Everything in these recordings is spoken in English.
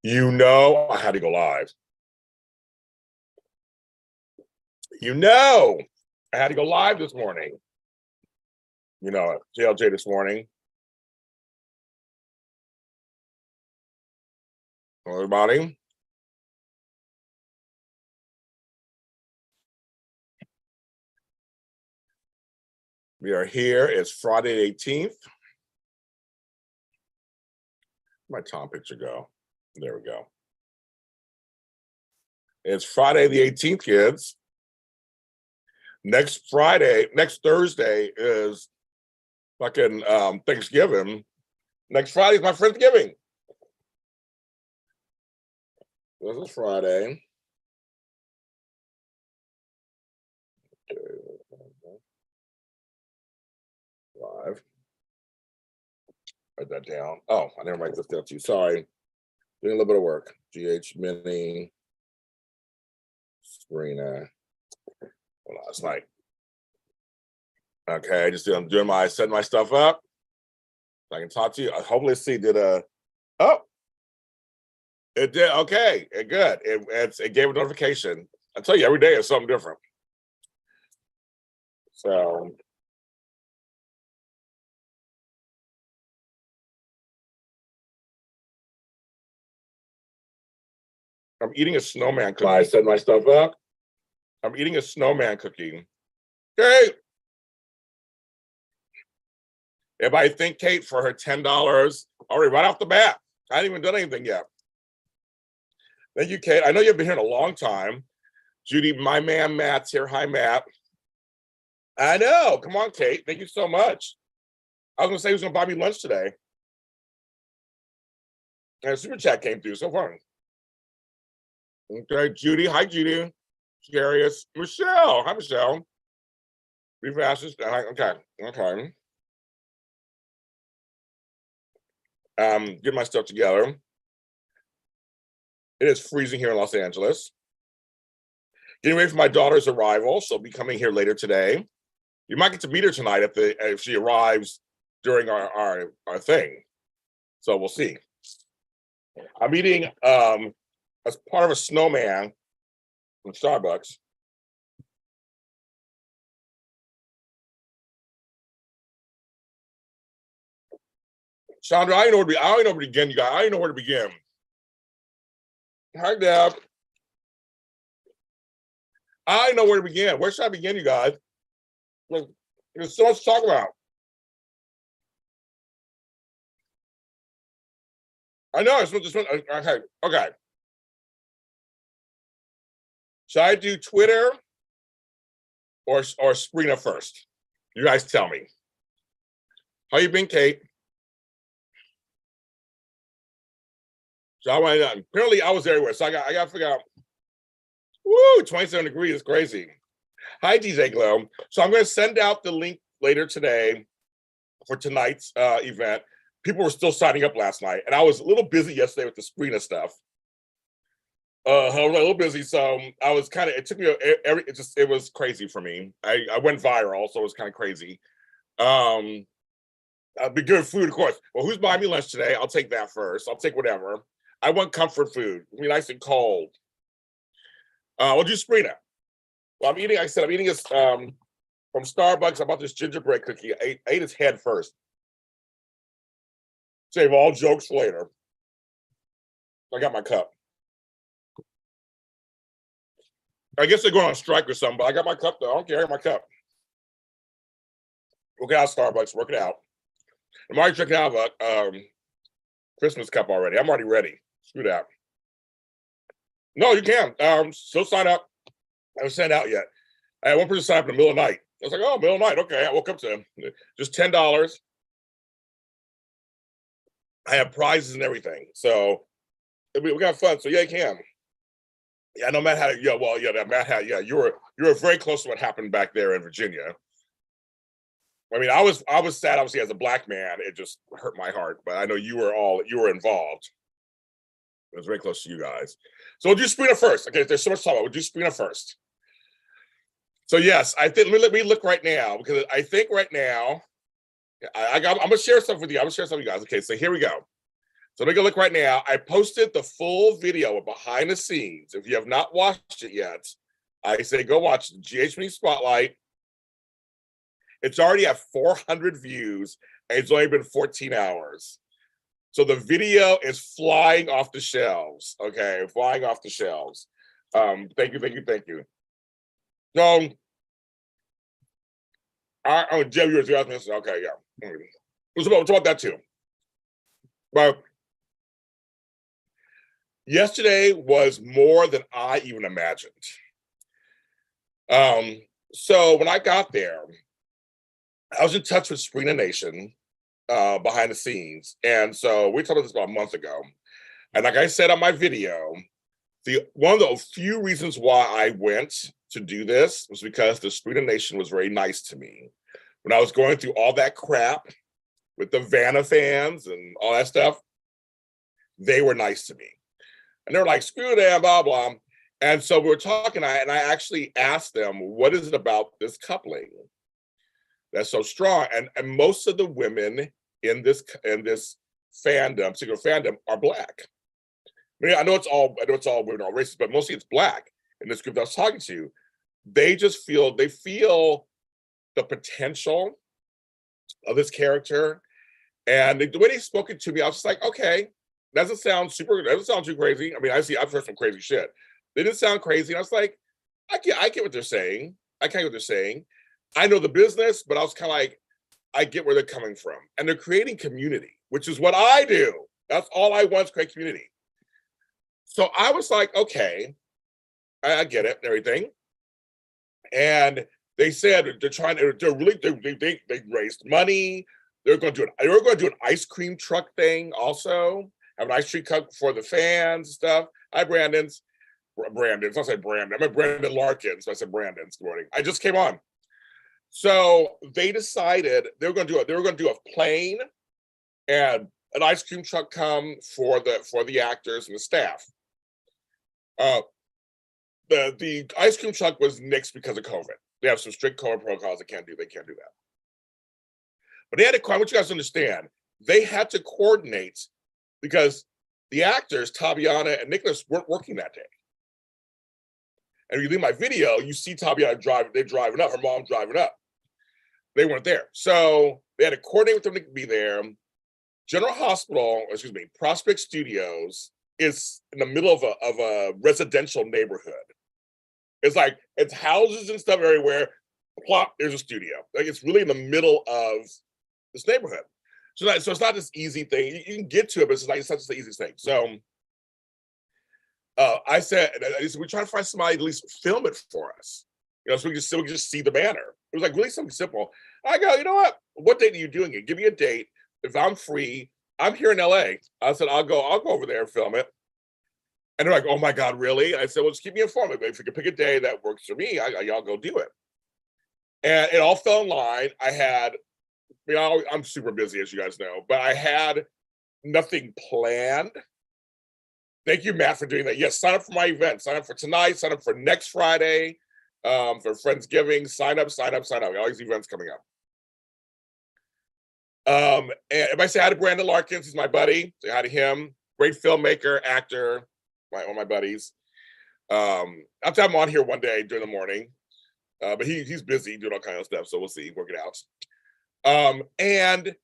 You know, I had to go live. You know, I had to go live this morning. You know, JLJ this morning. Everybody. We are here. It's Friday the 18th. Where'd my Tom picture go? There we go. It's Friday the 18th, kids. Next Thursday is fucking Thanksgiving. Next Friday is my Friendsgiving. This is Friday. Live. Write that down. Oh, I didn't write this down to you. Sorry. Doing a little bit of work. GH Mini. Sprina. Well, last night. Okay, just setting my stuff up. I can talk to you. Hopefully see it did. Okay, good. It gave a notification. I tell you, every day is something different. So I'm eating a snowman cookie. I set my stuff up. I'm eating a snowman cookie. Okay. Everybody thank Kate for her $10 already right off the bat. I haven't even done anything yet. Thank you, Kate. I know you've been here in a long time. Judy, my man Matt's here. Hi, Matt. I know. Come on, Kate. Thank you so much. I was gonna say he was gonna buy me lunch today. And a super chat came through. So fun. Okay, Judy. Hi, Judy. Curious. Michelle. Hi, Michelle. Be fastest. Okay. Get my stuff together. It is freezing here in Los Angeles. Getting ready for my daughter's arrival, so I'll be coming here later today. You might get to meet her tonight if she arrives during our thing. So we'll see. I'm eating as part of a snowman from Starbucks. Chandra, I don't know where to begin, you guys. I don't know where to begin. Hi, Deb. I know where to begin. Where should I begin, you guys? There's so much to talk about. I know. Okay. Should I do Twitter or Sprina first? You guys tell me. How you been, Kate? So apparently I was everywhere. So I got to figure out. Woo, 27 degrees is crazy. Hi, DJ Glow. So I'm going to send out the link later today for tonight's event. People were still signing up last night, and I was a little busy yesterday with the Sprina stuff. I was a little busy, so I was kind of. It took me. It was crazy for me. I went viral, so it was kind of crazy. Be good food, of course. Well, who's buying me lunch today? I'll take that first. I'll take whatever. I want comfort food. It'll be nice and cold. We'll do Sprina. Well, I'm eating this from Starbucks. I bought this gingerbread cookie. I ate its head first. Save all jokes for later. I got my cup. I guess they're going on strike or something, but I got my cup though. I don't care. I got my cup. We'll get out of Starbucks, work it out. I'm already drinking out of a Christmas cup already. I'm already ready. Screw that. No, you can. Still sign up. I haven't sent out yet. I had one person sign up in the middle of the night. I was like, oh, middle of the night. Okay, I woke up to just $10. I have prizes and everything. So we got fun. So yeah, you can. Yeah, I know Matt had you were very close to what happened back there in Virginia. I mean, I was sad, obviously, as a black man. It just hurt my heart. But I know you were involved. It was very close to you guys. So we'll do Sprina first. Okay, there's so much to talk about. We'll do Sprina first. So yes, I think let me look right now, because I think right now, I'm gonna share stuff with you. I'm gonna share stuff with you guys. Okay, so here we go. So take a look right now. I posted the full video of behind the scenes. If you have not watched it yet, I say go watch the GHB Spotlight. It's already at 400 views, and it's only been 14 hours. So the video is flying off the shelves. Okay, flying off the shelves. Thank you. So, Jeb, yours. Okay, yeah. It's about that too. But yesterday was more than I even imagined. So when I got there, I was in touch with Sprina Nation behind the scenes. And so we talked about this about a month ago. And like I said on my video, one of the few reasons why I went to do this was because the Sprina Nation was very nice to me. When I was going through all that crap with the Vanna fans and all that stuff, they were nice to me. And they were like, screw them, blah, blah. And so we were talking, and I actually asked them, what is it about this coupling that's so strong? And most of the women in this fandom, particular fandom, are Black. I mean, I know it's all women, all races, but mostly it's Black in this group that I was talking to. They feel the potential of this character. And the way they spoke it to me, I was just like, okay, doesn't sound too crazy. I mean, I've heard some crazy shit. They didn't sound crazy. I was like, I get what they're saying. I know the business, but I was kind of like, I get where they're coming from. And they're creating community, which is what I do. That's all I want, is create community. So I was like, okay, I get it and everything. And they said they raised money. They were going to do an ice cream truck thing also. Have an ice cream truck for the fans and stuff. Hi, Brandon's. I'll say Brandon. I meant Brandon Larkins. So I said Brandon's. Good morning. I just came on. So they decided they were going to do a plane and an ice cream truck come for the actors and the staff. The ice cream truck was nixed because of COVID. They have some strict COVID protocols. They can't do that. But they had to, I want you guys to understand, they had to coordinate because the actors, Tabiana and Nicholas, weren't working that day. And if you leave my video, you see Tabiana driving up, her mom driving up. They weren't there. So they had to coordinate with them to be there. Prospect Studios is in the middle of a residential neighborhood. It's houses and stuff everywhere. Plop, there's a studio. Like, it's really in the middle of this neighborhood. So it's not this easy thing. You can get to it, but it's not just the easiest thing. So I said, we're trying to find somebody to at least film it for us. So we can just see the banner. It was like really something simple. I go, you know what date are you doing it? Give me a date. If I'm free, I'm here in LA. I said, I'll go over there and film it. And they're like, oh my God, really? I said, well, just keep me informed. If you can pick a day that works for me, y'all go do it. And it all fell in line. I'm super busy, as you guys know, but I had nothing planned. Thank you, Matt, for doing that. Yes, sign up for my event. Sign up for tonight. Sign up for next Friday, for Friendsgiving. Sign up. All these events coming up. And if I say hi to Brandon Larkins, he's my buddy. Say hi to him. Great filmmaker, actor, one of my buddies. I'll have to have him on here one day during the morning. But he's busy doing all kinds of stuff, so we'll see, work it out. And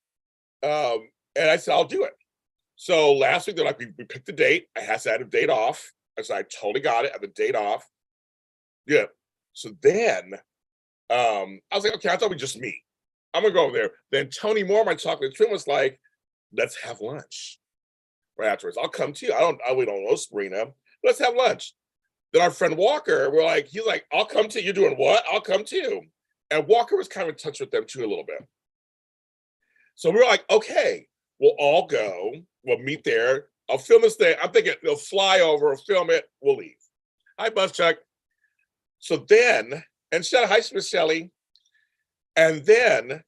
I said, I'll do it. So last week, they're like, we picked the date. I had a date off. I said, I totally got it. I have the date off. Yeah. So then I was like, okay, I thought we'd just meet. I'm gonna go over there. Then Tony Moore, my chocolate twin, was like, let's have lunch right afterwards. I'll come to you. We don't know Sprina. Let's have lunch. Then our friend Walker, he's like, I'll come to you. You're doing what? I'll come too. And Walker was kind of in touch with them too a little bit. So we were like, okay, we'll all go. We'll meet there. I'll film this thing. I'm thinking they'll fly over, we'll film it, we'll leave. Hi, Buzz Chuck. So then, and hi, Miss Shelley. And then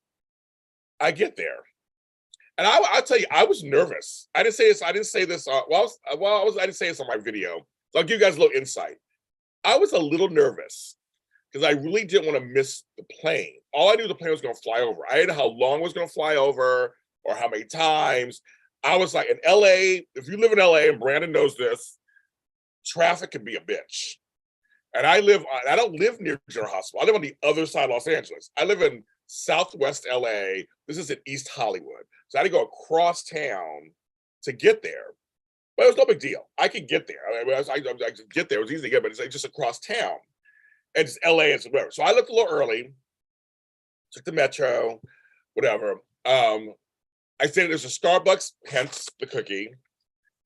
I get there. And I'll tell you, I was nervous. I didn't say this. I didn't say this on my video. So I'll give you guys a little insight. I was a little nervous because I really didn't want to miss the plane. All I knew the plane was going to fly over. I didn't know how long it was going to fly over or how many times. I was like, in LA, if you live in LA, and Brandon knows this, traffic can be a bitch. And I don't live near General Hospital. I live on the other side of Los Angeles. I live in Southwest LA. This is in East Hollywood. So I had to go across town to get there. But it was no big deal. I could get there. I could get there. It was easy to get, but it's like just across town. And it's LA and whatever. So I left a little early, took the metro, whatever. I said there's a Starbucks, hence the cookie,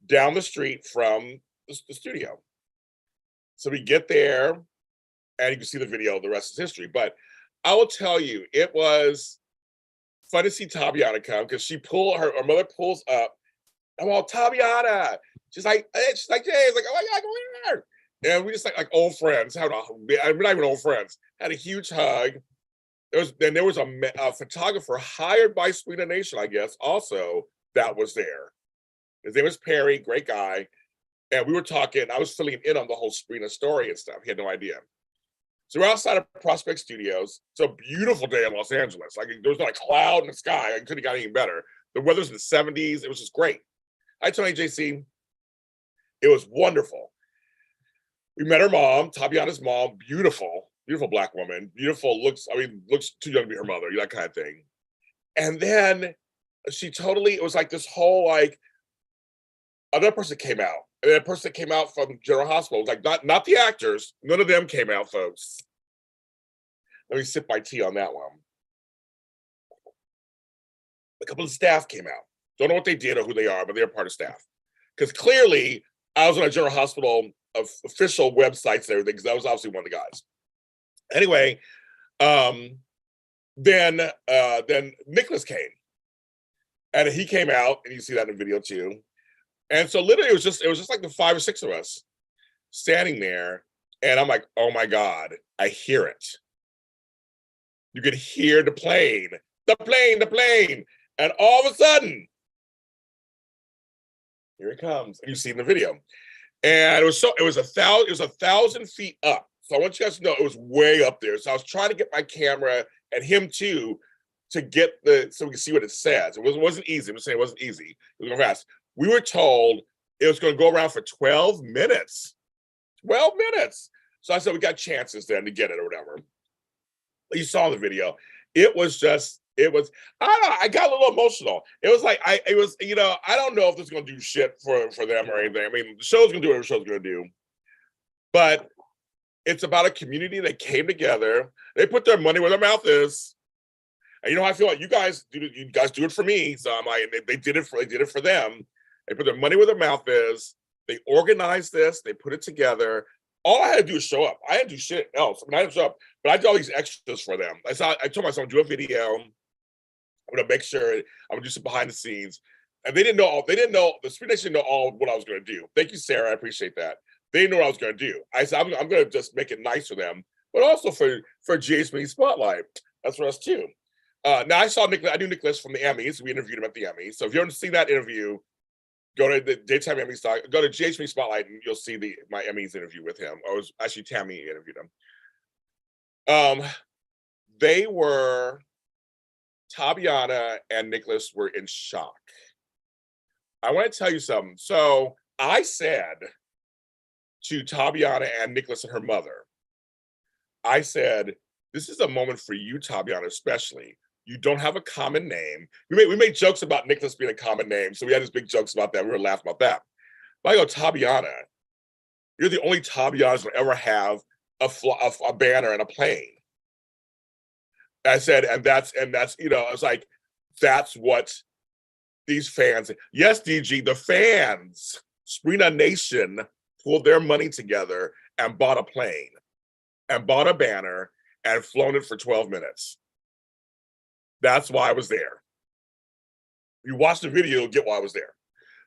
down the street from the studio. So we get there, and you can see the video, the rest is history. But I will tell you, it was fun to see Tabiana come, because her mother pulls up. I'm all, Tabiana. She's like, hey, hey, it's like, oh my God, come here. And we just like old friends. We're not even old friends. Had a huge hug. There was a photographer hired by Sprina Nation, I guess, also that was there. His name was Perry, great guy. And we were talking, I was filling in on the whole Sprina story and stuff. He had no idea. So we're outside of Prospect Studios. It's a beautiful day in Los Angeles. Like, there was not a cloud in the sky. I couldn't have got any better. The weather's in the 70s. It was just great. I told JC, it was wonderful. We met her mom, Tabiana's mom, beautiful Black woman, looks too young to be her mother, that kind of thing. And then it was like this whole, like, another person came out. And that person that came out from General Hospital, like, not the actors, none of them came out, folks. Let me sip my tea on that one. A couple of staff came out. Don't know what they did or who they are, but they're part of staff. Because clearly, I was on a General Hospital official websites and everything, because I was obviously one of the guys. Anyway, then Nicholas came, and he came out, and you see that in the video too. And so literally, it was just like the 5 or 6 of us standing there, and I'm like, oh my God, I hear it. You could hear the plane, and all of a sudden, here it comes, and you see in the video. And it was 1,000 feet up. So I want you guys to know it was way up there. So I was trying to get my camera and him too, to get so we can see what it says. It wasn't easy. I'm saying it wasn't easy. It was going fast. We were told it was going to go around for 12 minutes. 12 minutes. So I said, we got chances then to get it or whatever. You saw the video. I don't know, I got a little emotional. It was like, I don't know if this is going to do shit for them or anything. I mean, the show's going to do whatever the show's going to do. But it's about a community that came together. They put their money where their mouth is. And you know how I feel like you guys do it for me. So I'm like, they did it for them. They put their money where their mouth is. They organized this. They put it together. All I had to do is show up. I didn't do shit else. I didn't show up, but I did all these extras for them. I told myself, do a video. I'm gonna make sure I'm gonna do some behind the scenes. And they didn't know. The Sprina Nation didn't know all what I was gonna do. Thank you, Sarah. I appreciate that. They didn't know what I was gonna do. I said, I'm gonna just make it nice for them, but also for JHB Spotlight. That's for us too. Now I knew Nicholas from the Emmys. We interviewed him at the Emmys. So if you haven't seen that interview, go to the Daytime Emmys, go to JHB Spotlight, and you'll see my Emmys interview with him. Or it was actually Tammy interviewed him. Tabiana and Nicholas were in shock. I want to tell you something. So I said to Tabiana and Nicholas and her mother, I said, this is a moment for you, Tabiana, especially. You don't have a common name. We made jokes about Nicholas being a common name, so we had these big jokes about that. We were laughing about that. But I go, Tabiana, you're the only Tabianas will ever have a banner and a plane. I said, and that's I was like, that's what these fans. Yes, DG, the fans, Sprina Nation pulled their money together and bought a plane, and bought a banner, and flown it for 12 minutes. That's why I was there. You watch the video, you'll get why I was there.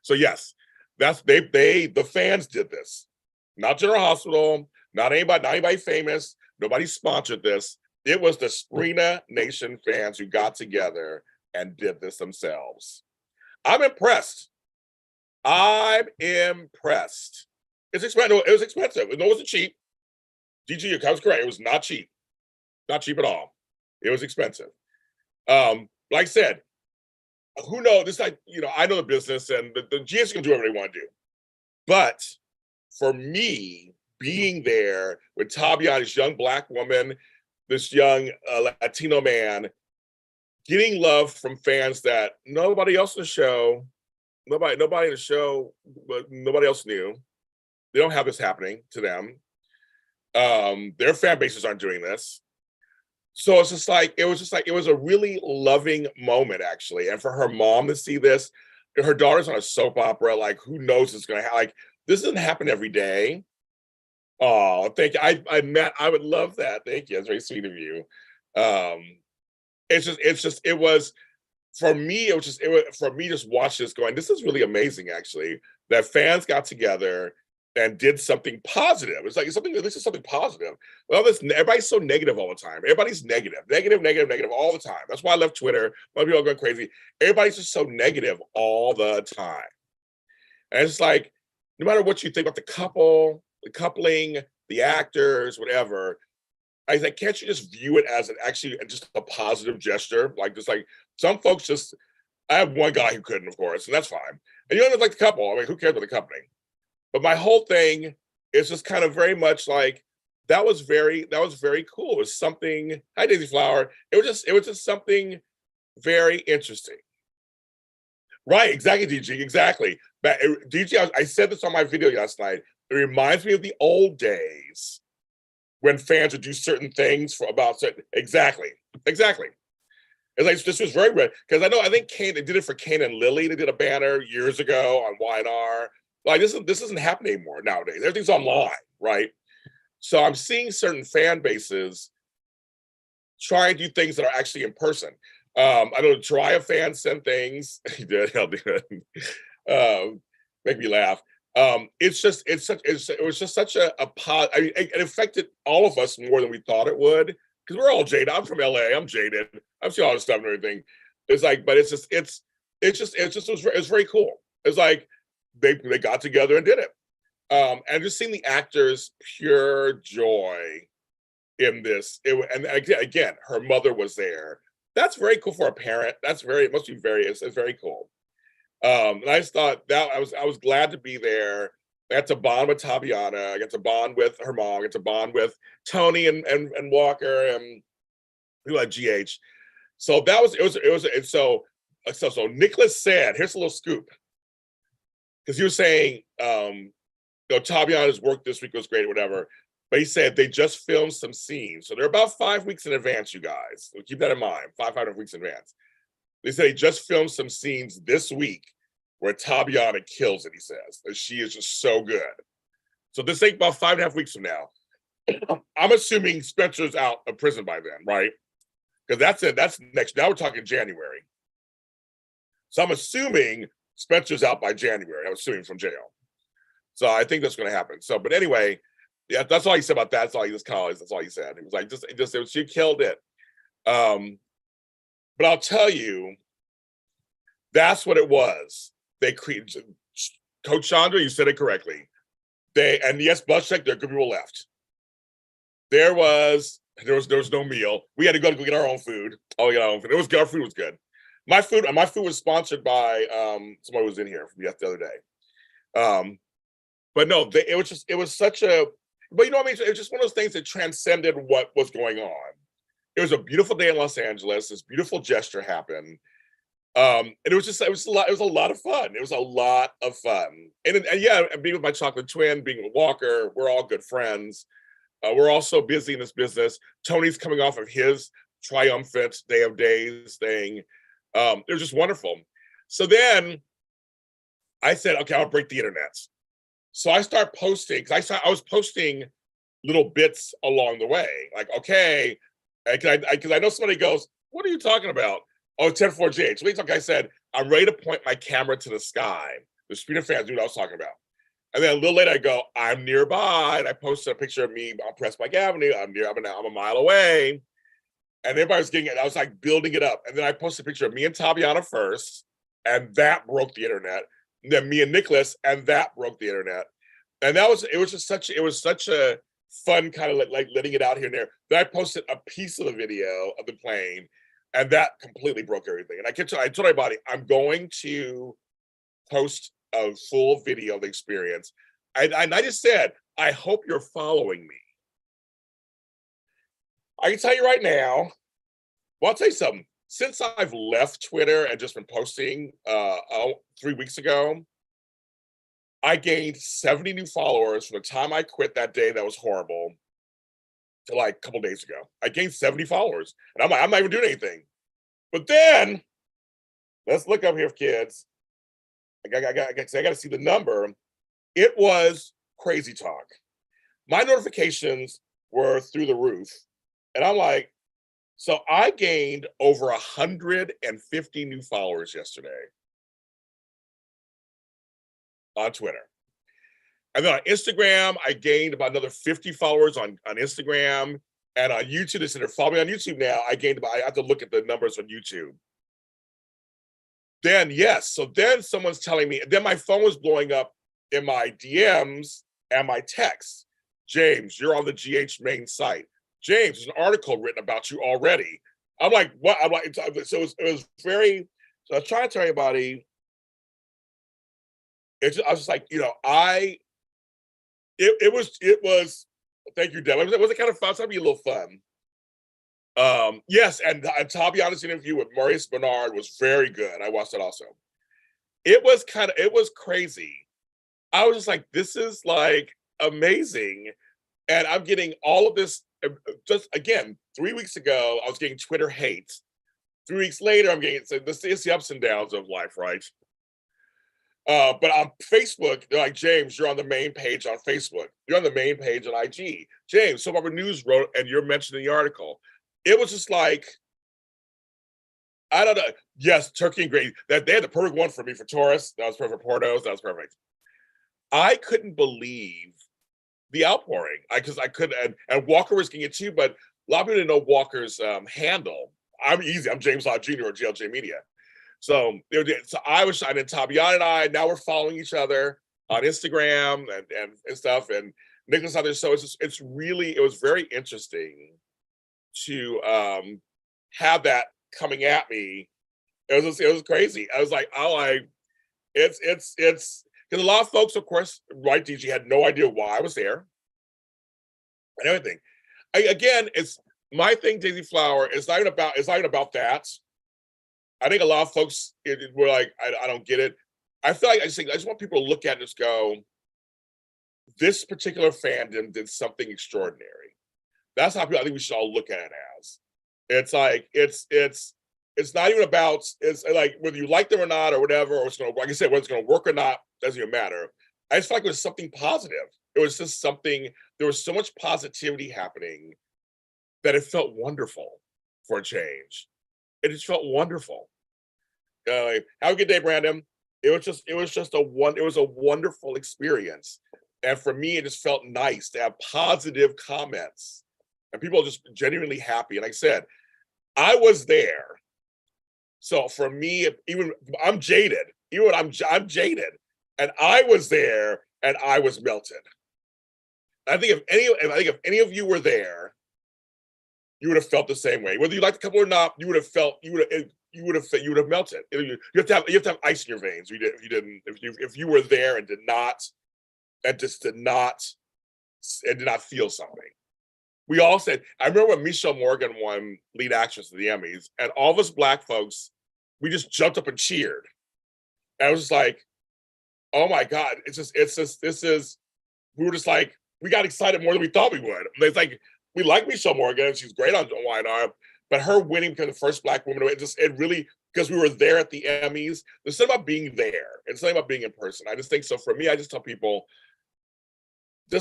So yes, the fans did this. Not General Hospital, not anybody famous, nobody sponsored this. It was the Sprina Nation fans who got together and did this themselves. I'm impressed. It was expensive. It wasn't cheap. DG, I was correct. It was not cheap. Not cheap at all. It was expensive. Like I said, who knows? It's like, I know the business, and the GS can do whatever they want to do. But for me, being there with Tabiana, this young Black woman, this young Latino man, getting love from fans that nobody else in the show, nobody in the show, but nobody else knew. They don't have this happening to them. Their fan bases aren't doing this. So it was a really loving moment, actually. And for her mom to see this, her daughter's on a soap opera, like, who knows what's gonna happen? Like, this doesn't happen every day. Oh, thank you. I would love that. Thank you. That's very sweet of you. It was for me, just watch this going, this is really amazing, actually, that fans got together and did something positive. It's like this is something positive. Well, everybody's so negative all the time. Everybody's negative all the time. That's why I left Twitter. A lot of people are going crazy. Everybody's just so negative all the time. And it's like, no matter what you think about the coupling, the actors, whatever, I was like, can't you just view it as just a positive gesture? Like, just like some folks I have one guy who couldn't, of course, and that's fine. And you don't like the couple. I mean, who cares about the coupling? But my whole thing is just kind of very much like, that was very cool. It was something, hi Daisy Flower. It was just something very interesting. Right, exactly, DG, exactly. But DG, I said this on my video last night. It reminds me of the old days when fans would do certain things exactly. It's like, this was very red, because I think Kane, they did it for Kane and Lily. They did a banner years ago on YNR. Like, this isn't happening anymore nowadays. Everything's online, right? So I'm seeing certain fan bases try to do things that are actually in person. I know the Teriah fans sent things. He did. I'll do it. Make me laugh. It was just such a it affected all of us more than we thought it would, because we're all jaded. I'm from LA. I'm jaded. I've seen all this stuff and everything. It's like, but it was very cool. It's like they got together and did it. And just seeing the actors' pure joy in this. And again, her mother was there. That's very cool for a parent. It's very cool. And I just thought that I was glad to be there. I got to bond with Tabiana. I got to bond with her mom. I got to bond with Tony and Walker and who had GH. So so Nicholas said, here's a little scoop, because you were saying, Tabiana's work this week was great, or whatever. But he said they just filmed some scenes. So they're about 5 weeks in advance, you guys. So keep that in mind, 5 weeks in advance. They said he just filmed some scenes this week where Tabiana kills it, he says. And she is just so good. So this ain't about 5.5 weeks from now. I'm assuming Spencer's out of prison by then, right? Because that's it. That's next. Now we're talking January. So I'm assuming Spencer's out by January. I'm assuming from jail. So I think that's going to happen. So, but anyway, yeah, that's all he said about that. That's all he said. He was like, she killed it. But I'll tell you, that's what it was. They created, Coach Chandra, you said it correctly. And yes, Buzcheck, there are good people left. There was no meal. We had to go get our own food. Oh, yeah, our own food. It was good. Our food was good. My food was sponsored by somebody who was in here from the other day. But no, it was such a, but you know what I mean? It was just one of those things that transcended what was going on. It was a beautiful day in Los Angeles. This beautiful gesture happened. And it was a lot of fun. It was a lot of fun. And yeah, being with my chocolate twin, being with Walker, we're all good friends. We're all so busy in this business. Tony's coming off of his triumphant Day of Days thing. It was just wonderful. So then I said, okay, I'll break the internet. So I start posting, because I was posting little bits along the way. Like, okay, because I know somebody goes, what are you talking about? Oh, 10-4 GH. I said, I'm ready to point my camera to the sky. The Sprina fans knew what I was talking about. And then a little later I go, I'm nearby. And I posted a picture of me on Pressback Avenue. I'm a mile away. And everybody was getting it. I was like building it up. And then I posted a picture of me and Tabiana first. And that broke the internet. And then me and Nicholas, and that broke the internet. And it was such a fun kind of like letting it out here and there. Then I posted a piece of the video of the plane. And that completely broke everything. And I told everybody, I'm going to post a full video of the experience. And I just said, I hope you're following me. I can tell you right now, well, I'll tell you something. Since I've left Twitter and just been posting 3 weeks ago, I gained 70 new followers from the time I quit that day that was horrible to like a couple days ago. I gained 70 followers. And I'm like, I'm not even doing anything. But then, let's look up here, kids. I got to see the number. It was crazy talk. My notifications were through the roof. And I'm like, so I gained over 150 new followers yesterday on Twitter. And then on Instagram, I gained about another 50 followers on Instagram. And on YouTube, they said they're following me on YouTube now. I have to look at the numbers on YouTube. Then, yes, so then someone's telling me, then my phone was blowing up in my DMs and my texts. James, you're on the GH main site. James, there's an article written about you already. I'm like, what? I'm like, so it was very, so I was trying to tell everybody, I was just like, you know, it was, thank you, Deb. It was kind of fun. It's gonna be a little fun. Yes, and Tabiana's interview with Maurice Bernard was very good. I watched it also. It was crazy. I was just like, this is like amazing. And I'm getting all of this, just again, 3 weeks ago, I was getting Twitter hate. 3 weeks later, I'm getting, so this is the ups and downs of life, right? But on Facebook, they're like, James, you're on the main page on Facebook. You're on the main page on IG. James, Soap Opera News wrote, and you're mentioned in the article. It was just like, I don't know. Yes, turkey and gravy. That they had the perfect one for me for Taurus. That was perfect for Portos. That was perfect. I couldn't believe the outpouring. Because I couldn't, and Walker was getting it too, but a lot of people didn't know Walker's handle. I'm easy. I'm James Lott Jr. or JLJ Media. So I was, and then Tabiana and I, now we're following each other on Instagram and stuff. And Nicholas out there. So it was very interesting to have that coming at me. It was crazy. I was like, it's because a lot of folks, of course, right, DG, had no idea why I was there and everything. Again, it's my thing, Daisy Flower. It's not even about that. I think a lot of folks were like, I don't get it. I feel like I just want people to look at it and just go, this particular fandom did something extraordinary. That's how I think we should all look at it as. It's like it's not even about, it's like whether you like them or not or whatever, or it's gonna, like I said, whether it's gonna work or not doesn't even matter. I just feel like it was something positive. It was just something, there was so much positivity happening that it felt wonderful for a change. It just felt wonderful. Have a good day, Brandon. It was a wonderful experience. And for me, it just felt nice to have positive comments and people just genuinely happy. And like I said, I was there. So for me, even I'm jaded, even when I'm jaded, and I was there and I was melted. I think if any of you were there, you would have felt the same way. Whether you liked the couple or not, you would have melted. You have to have ice in your veins. If you were there and did not feel something. We all said, I remember when Michelle Morgan won lead actress at the Emmys, and all of us Black folks, we just jumped up and cheered. And I was just like, oh my God, we were just like, we got excited more than we thought we would. It's like, we like Michelle Morgan, she's great on Y&R, but her winning because the first Black woman, it really, because we were there at the Emmys, there's something about being there. It's something about being in person. I just think so. For me, I just tell people, you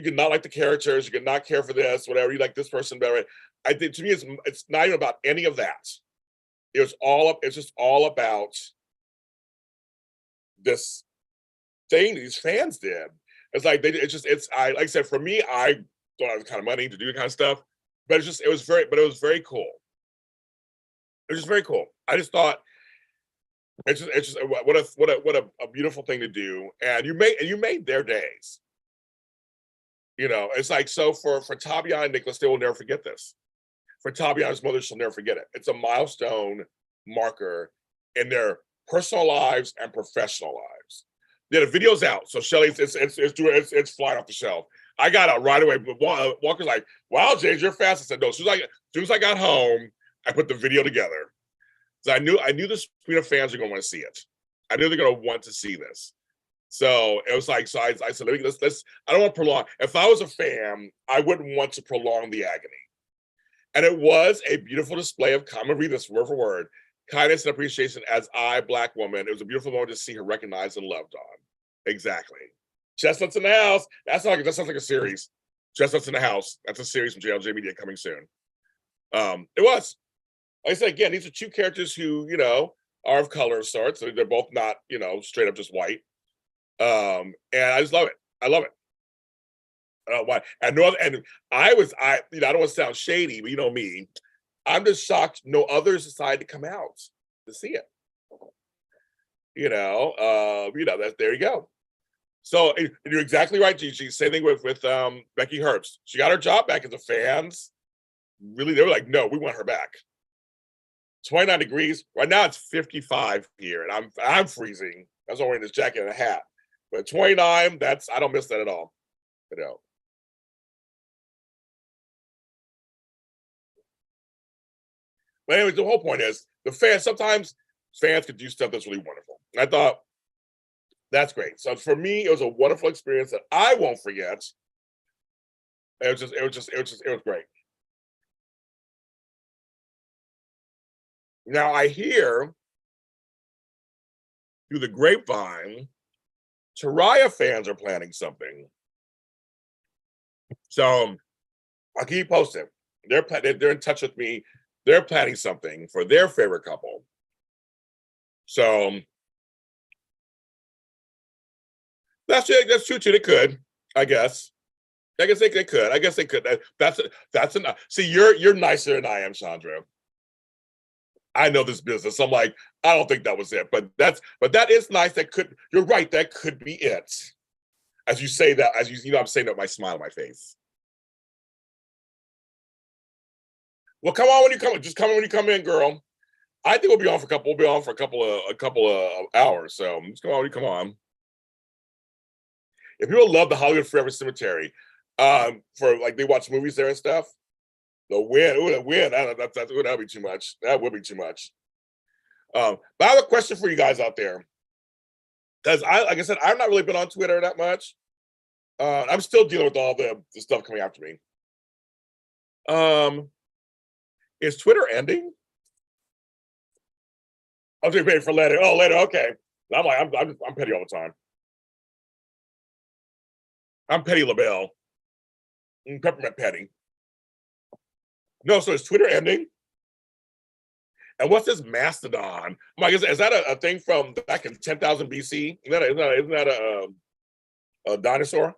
can not like the characters, you can not care for this, whatever, you like this person better. I think to me, it's not even about any of that. It's just all about this thing these fans did. It's like like I said, for me, I don't have the kind of money to do the kind of stuff, but it was very cool. It was just very cool. I just thought it's just what a beautiful thing to do, and you made their days. You know, it's like, so for Tabiana and Nicholas, they will never forget this. for Tabiana's mother, she'll never forget it. It's a milestone marker in their personal lives and professional lives. Yeah, the video's out, so Shelly's it's flying off the shelf. I got out right away. But Walker's like, "Wow, James, you're fast." I said, "No." As soon as I got home, I put the video together. So I knew the Sprina fans are going to want to see it. I knew they're going to want to see this. So it was like, I said, let's. I don't want to prolong. If I was a fan, I wouldn't want to prolong the agony. And it was a beautiful display of common. Read this word for word. Kindness and appreciation as I, Black woman. It was a beautiful moment to see her recognized and loved on. Exactly. Chestnuts in the house. That sounds like a series. Chestnuts in the house. That's a series from JLJ Media coming soon. It was. Like I said, again, these are two characters who, are of color of sorts. So they're both not, straight up just white. And I just love it. I love it. Why? And I don't want to sound shady, but you know me. I'm just shocked no others decided to come out to see it. That there you go. So you're exactly right, Gigi. Same thing with Becky Herbst. She got her job back, as the fans really, they were like, no, we want her back. 29 degrees. Right now it's 55 here, and I'm freezing. That's why I'm wearing this jacket and a hat. But 29, I don't miss that at all. But anyways, the whole point is sometimes fans could do stuff that's really wonderful. And I thought, that's great. So for me, it was a wonderful experience that I won't forget. It was great. Now I hear through the grapevine, Teriah fans are planning something. So I'll keep you posted. They're in touch with me. They're planning something for their favorite couple. So that's true too. They could, I guess. I guess they could. I guess they could. That's enough. See, you're nicer than I am, Chandra. I know this business. I'm like, I don't think that was it. But that is nice. You're right. That could be it. As you say that, I'm saying that with my smile on my face. Well, come on when you come. Just come when you come in, girl. I think we'll be on for a couple of hours. So just come on when you come on. If people love the Hollywood Forever Cemetery, for like they watch movies there and stuff, the win, that'd be too much. That would be too much. But I have a question for you guys out there, because like I said, I've not really been on Twitter that much. I'm still dealing with all the stuff coming after me. Is Twitter ending? I'm just waiting for later. Oh, later. Okay. I'm like, I'm petty all the time. I'm Petty LaBelle. Peppermint Petty. No, so is Twitter ending? And what's this Mastadon? I'm like, is that a thing from back in 10,000 BC? Isn't that a dinosaur?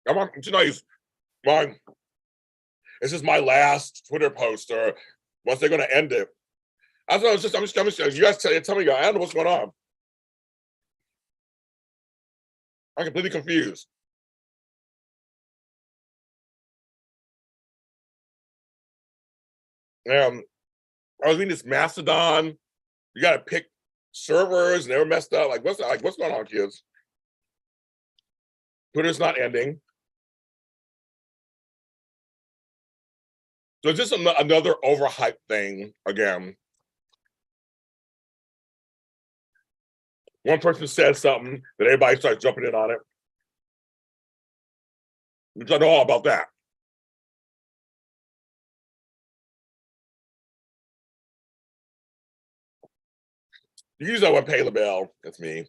I'm on, mine. This is my last Twitter post, or once they're going to end it. I'm just, you guys tell me, I don't know what's going on. I'm completely confused. I was reading this Mastodon. You got to pick servers, and they were messed up. What's going on, kids? Twitter's not ending. So just another overhyped thing again. One person says something, that everybody starts jumping in on it. We don't know all about that. You usually want to pay the bell. That's me. And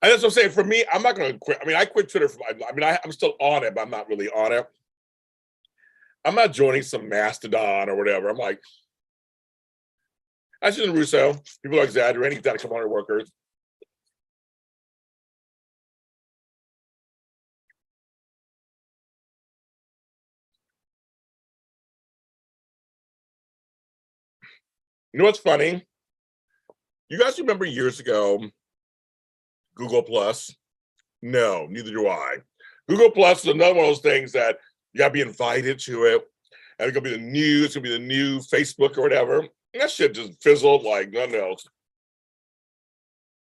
that's what I'm saying. For me, I'm not going to quit. I mean, I quit Twitter. I'm still on it, but I'm not really on it. I'm not joining some Mastodon or whatever. I'm like, I shouldn't Russo. People are exaggerating. He's got a couple hundred workers. You know what's funny? You guys remember years ago, Google Plus. No, neither do I. Google Plus is another one of those things that you gotta be invited to it. And it's gonna be the news, it's gonna be the new Facebook or whatever. And that shit just fizzled like nothing else.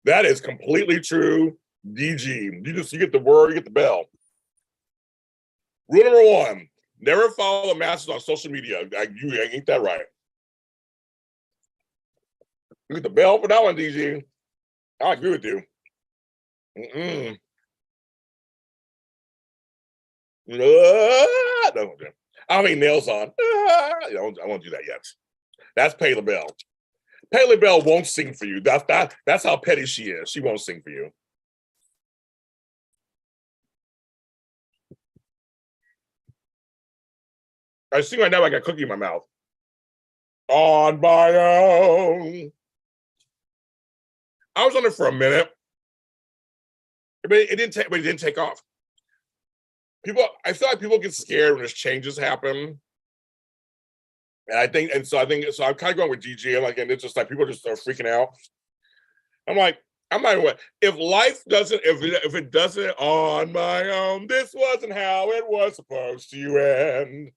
That is completely true. DG. You get the word, you get the bell. Rule number 1, never follow the masses on social media. You ain't that right. You get the bell for that one, DG. I agree with you. No, I don't have nails on. I won't do that yet. That's Pay the Bell. Pay the Bell won't sing for you. That's how petty she is. She won't sing for you. I sing right now. I got cookie in my mouth. On my own. I was on it for a minute. But it didn't take off. I feel like people get scared when there's changes happen. And so I'm kind of going with DG. And it's just like people just are freaking out. I'm like, I'm not even, if life doesn't, if it doesn't on my own, this wasn't how it was supposed to end.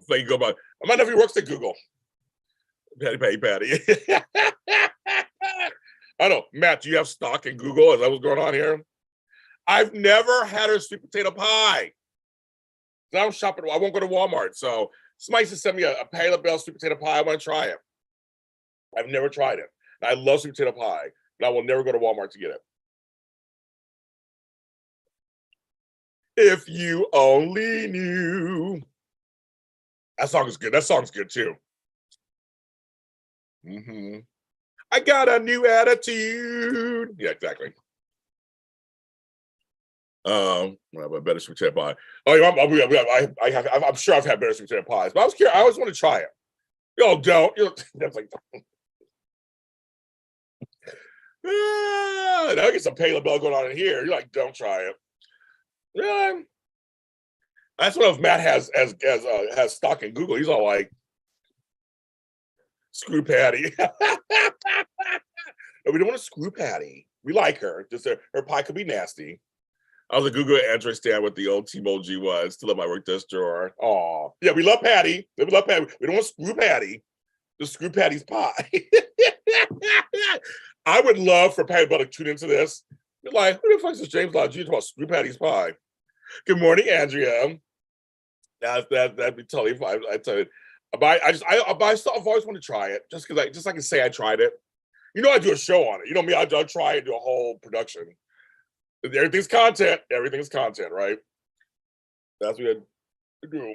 So you go by, my nephew works at Google. Patty. I know, Matt, do you have stock in Google? Is that what's going on here? I've never had a sweet potato pie. I don't shop I won't go to Walmart. So somebody used to send me a Pay the Bell sweet potato pie. I want to try it. I've never tried it. I love sweet potato pie, but I will never go to Walmart to get it. If you only knew. That song is good. That song's good too. I got a new attitude. Yeah, exactly. I have a better sweet potato pie. Oh, I'm sure I've had better sweet potato pies, but I was curious. I always want to try it. Yo, don't. That's like. Now I get some Pay the Bell going on in here. You're like, don't try it. Yeah. That's what if Matt has stock in Google. He's all like, screw Patty. We don't want to screw Patty. We like her. Just her pie could be nasty. I was a Google Android stand what the old T-emoji was. Still at my work desk drawer. Oh, yeah, we love Patty. We love Patty. We don't want to screw Patty. Just screw Patty's pie. I would love for Patty Bell to tune into this. You're like, who the fuck is James Lott Jr. about screw Patty's pie? Good morning, Andrea. That'd be totally fine. I tell you, but I've always wanted to try it just because I can say I tried it. You know, I do a show on it. You know me, I'll try and do a whole production. Everything's content. Everything's content, right? That's what we do. I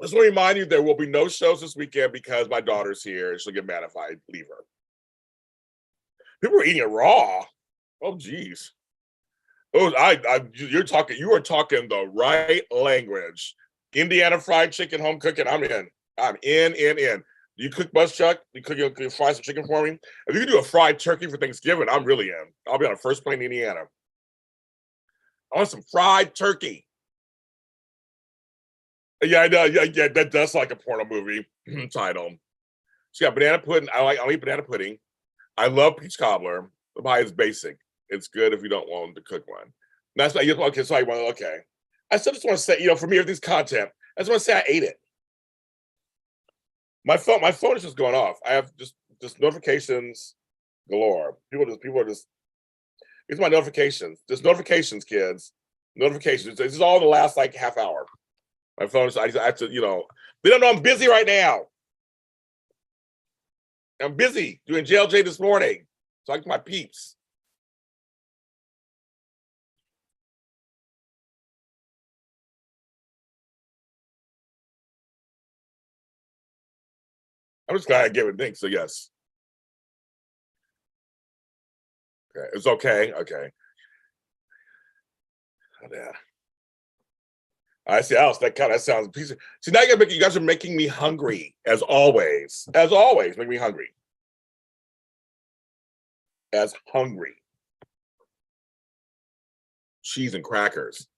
just want to remind you there will be no shows this weekend because my daughter's here and she'll get mad if I leave her. People are eating it raw. Oh, geez. Oh, you are talking the right language. Indiana fried chicken, home cooking. I'm in. You cook bus chuck? You fry some chicken for me? If you can do a fried turkey for Thanksgiving, I'm really in. I'll be on the first plane in Indiana. I want some fried turkey. Yeah, I know. Yeah, that does like a porno movie title. She got banana pudding. I'll eat banana pudding. I love peach cobbler. The pie is basic. It's good if you don't want to cook one. That's like, okay, so okay. I still just want to say, for me, everything's content. I just want to say I ate it. My phone is just going off. I have just notifications galore. People are just. It's my notifications. Just notifications, kids. Notifications. This is all the last like half hour. My phone is. I have to. They don't know I'm busy right now. I'm busy doing JLJ this morning. Talking to my peeps. I'm just glad I gave it a think. So yes. Okay. It's okay. Okay. Oh, yeah. I see. Else that kind of sounds piece of. See, now you guys are making me hungry as always. As always, make me hungry. As hungry. Cheese and crackers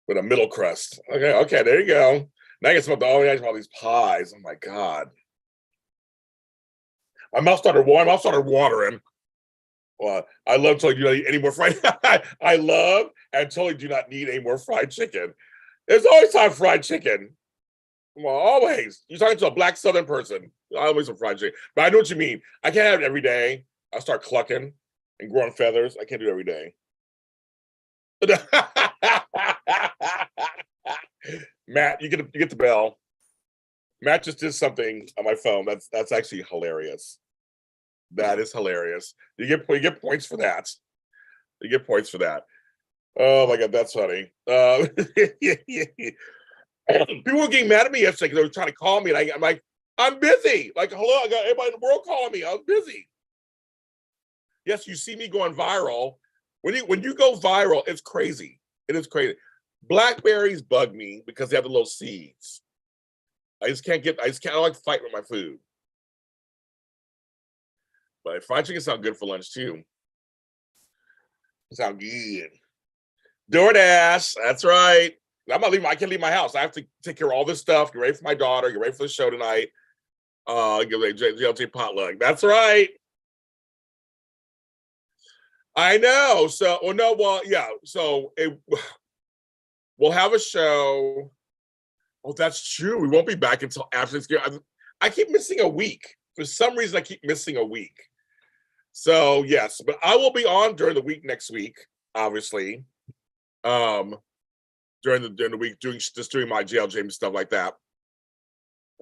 with a middle crust. Okay, there you go. Now I get some of all these pies. Oh my god. My mouth started watering. Well, I love totally do not eat any more fried. I love and totally do not need any more fried chicken. There's always time for fried chicken. Well, always. You're talking to a black Southern person. I always have fried chicken. But I know what you mean. I can't have it every day. I start clucking and growing feathers. I can't do it every day. Matt, you get the bell. Matt just did something on my phone. That's actually hilarious. That is hilarious. You get points for that. You get points for that. Oh my god, that's funny. People were getting mad at me yesterday because they were trying to call me, and I'm like, I'm busy. Like, hello, I got everybody in the world calling me. I was busy. Yes, you see me going viral. When you go viral, it's crazy. It is crazy. Blackberries bug me because they have the little seeds. I don't like to fight with my food. But fried chicken sound good for lunch too. Sound good. DoorDash, that's right. I can't leave my house. I have to take care of all this stuff, get ready for my daughter, get ready for the show tonight. Get ready JLJ potluck. That's right. I know. So, yeah. So we'll have a show. Oh, that's true. We won't be back until after Thanksgiving. I keep missing a week. For some reason, I keep missing a week. So yes, but I will be on during the week next week, obviously. During the week, doing my JLJ and stuff like that.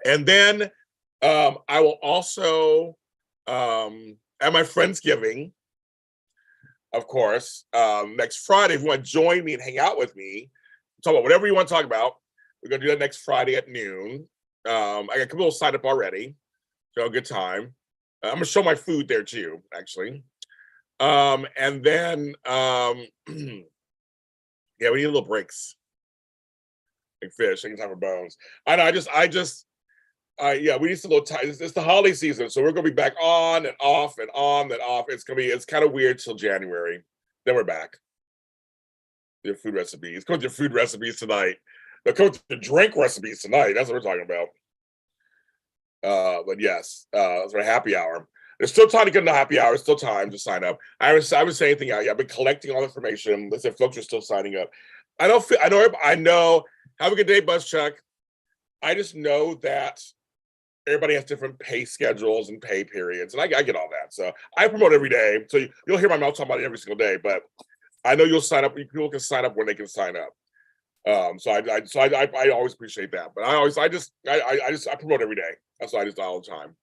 And then I will also at my Friendsgiving, of course, next Friday. If you want to join me and hang out with me, talk about whatever you want to talk about. We're gonna do that next Friday at noon. I got a couple of signed up already. So a good time. I'm gonna show my food there too, actually. And then yeah, we need a little breaks. Like fish, taking time for bones. I know. Yeah, we need some little time. It's the holiday season, so we're gonna be back on and off and on and off. It's kind of weird till January. Then we're back. Your food recipes. Come with your food recipes tonight. They'll come with the drink recipes tonight. That's what we're talking about. But yes, it's our happy hour. There's still time to get into happy hour. Still time to sign up. I haven't said anything out yet. I've been collecting all the information. Let's say folks are still signing up. I know. Have a good day, Buzz Chuck. I just know that everybody has different pay schedules and pay periods, and I get all that. So I promote every day. So you'll hear my mouth talking about it every single day. But I know you'll sign up. People can sign up when they can sign up. So I always appreciate that. But I promote every day. That's why I just do all the time.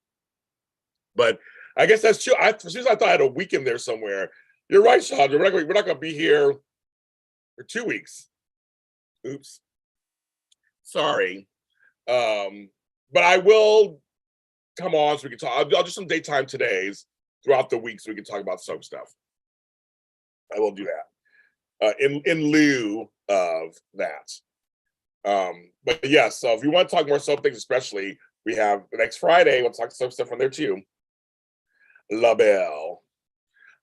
But I guess that's true. As soon as I thought I had a weekend there somewhere. You're right, Chandra. We're not going to be here for 2 weeks. Oops. Sorry. But I will come on so we can talk. I'll do some daytime todays throughout the week so we can talk about soap stuff. I will do that in lieu of that. But yeah, so if you want to talk more soap things, especially, we have the next Friday. We'll talk soap stuff on there too. La belle.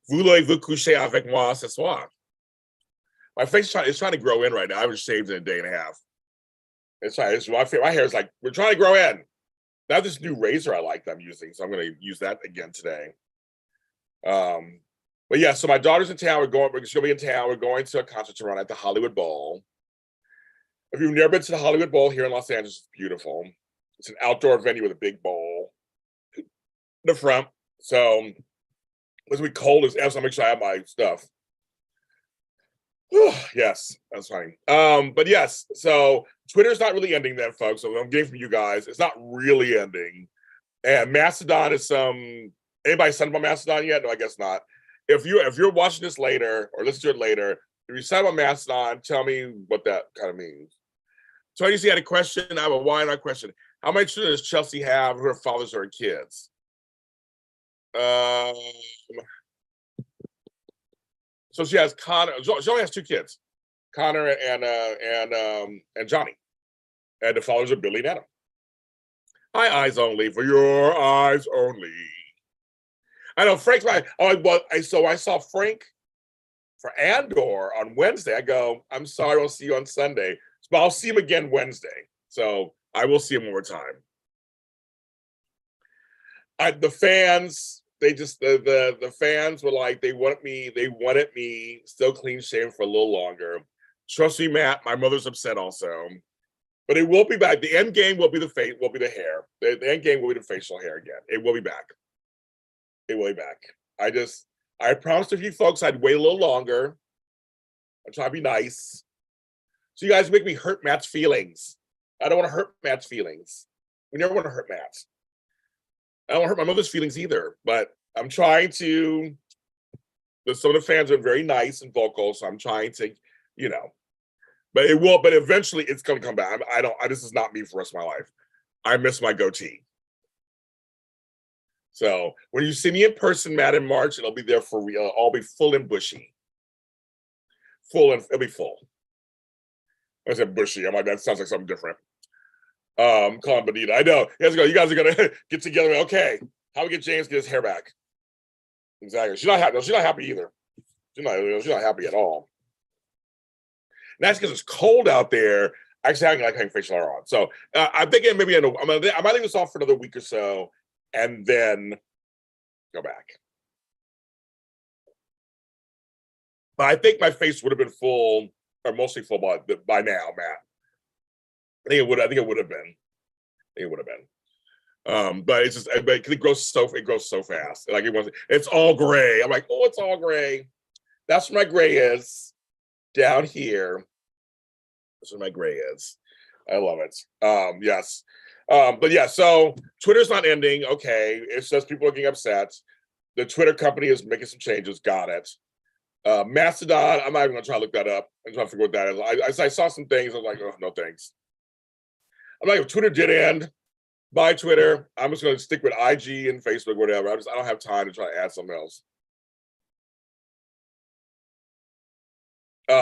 Voulez-vous coucher avec moi ce soir? My face is trying to grow in right now. I was shaved in a day and a half. My hair is like, we're trying to grow in. Now this new razor I like that I'm using, so I'm going to use that again today. But yeah, so my daughter's in town. She'll be in town. We're going to a concert to run at the Hollywood Bowl. If you've never been to the Hollywood Bowl here in Los Angeles, it's beautiful. It's an outdoor venue with a big bowl in the front. So it's gonna be cold as ever. So I'll make sure I have my stuff. Yes, that's fine. But yes, so Twitter's not really ending then, folks. So I'm getting from you guys, it's not really ending. And Mastodon is anybody signed up on Mastodon yet? No, I guess not. If you're watching this later or listen to it later, if you sign up on Mastodon, tell me what that kind of means. So I had a question. I have a why not question. How many children does Chelsea have who are fathers or kids? So she has Connor. She only has 2 kids, Connor and Johnny, and the fathers are Billy and Adam. Hi, eyes only for your eyes only. I know Frank's right. So I saw Frank for Andor on Wednesday. I go, I'm sorry, I won't see you on Sunday, but I'll see him again Wednesday. So I will see him one more time. The fans, the fans were like, they wanted me still clean shaven for a little longer. Trust me, Matt, my mother's upset also. But it will be back. The end game will be the hair. The end game will be the facial hair again. It will be back. It will be back. I promised a few folks I'd wait a little longer. I'm trying to be nice. So you guys make me hurt Matt's feelings. I don't want to hurt Matt's feelings. We never want to hurt Matt. I don't want to hurt my mother's feelings either, but I'm trying to. Some of the fans are very nice and vocal, so I'm trying to, but it will. But eventually, it's going to come back. This is not me for the rest of my life. I miss my goatee. So when you see me in person, Matt, in March, it'll be there for real. I'll be full and bushy. It'll be full. I said bushy. I'm like, that sounds like something different. Calling Benita. I know. You guys are gonna get together. Okay, how we get James get his hair back? Exactly. She's not happy. No, she's not happy either. She's not happy at all. And that's because it's cold out there. Actually, I like having facial hair on. So I'm thinking maybe I might leave this off for another week or so, and then go back. But I think my face would have been full, or mostly full by now, Matt. I think it would have been. But it's just, it grows so fast. Like it's all gray. I'm like, oh, it's all gray. That's where my gray is. Down here. That's where my gray is. I love it. Yes. But yeah, so Twitter's not ending. Okay. It's just people are getting upset. The Twitter company is making some changes. Got it. Mastadon, I'm not even gonna try to look that up. I'm trying to figure what that is. I saw some things. I was like, oh, no thanks. I'm like, if Twitter did end, buy Twitter. I'm just gonna stick with IG and Facebook, whatever. I don't have time to try to add something else.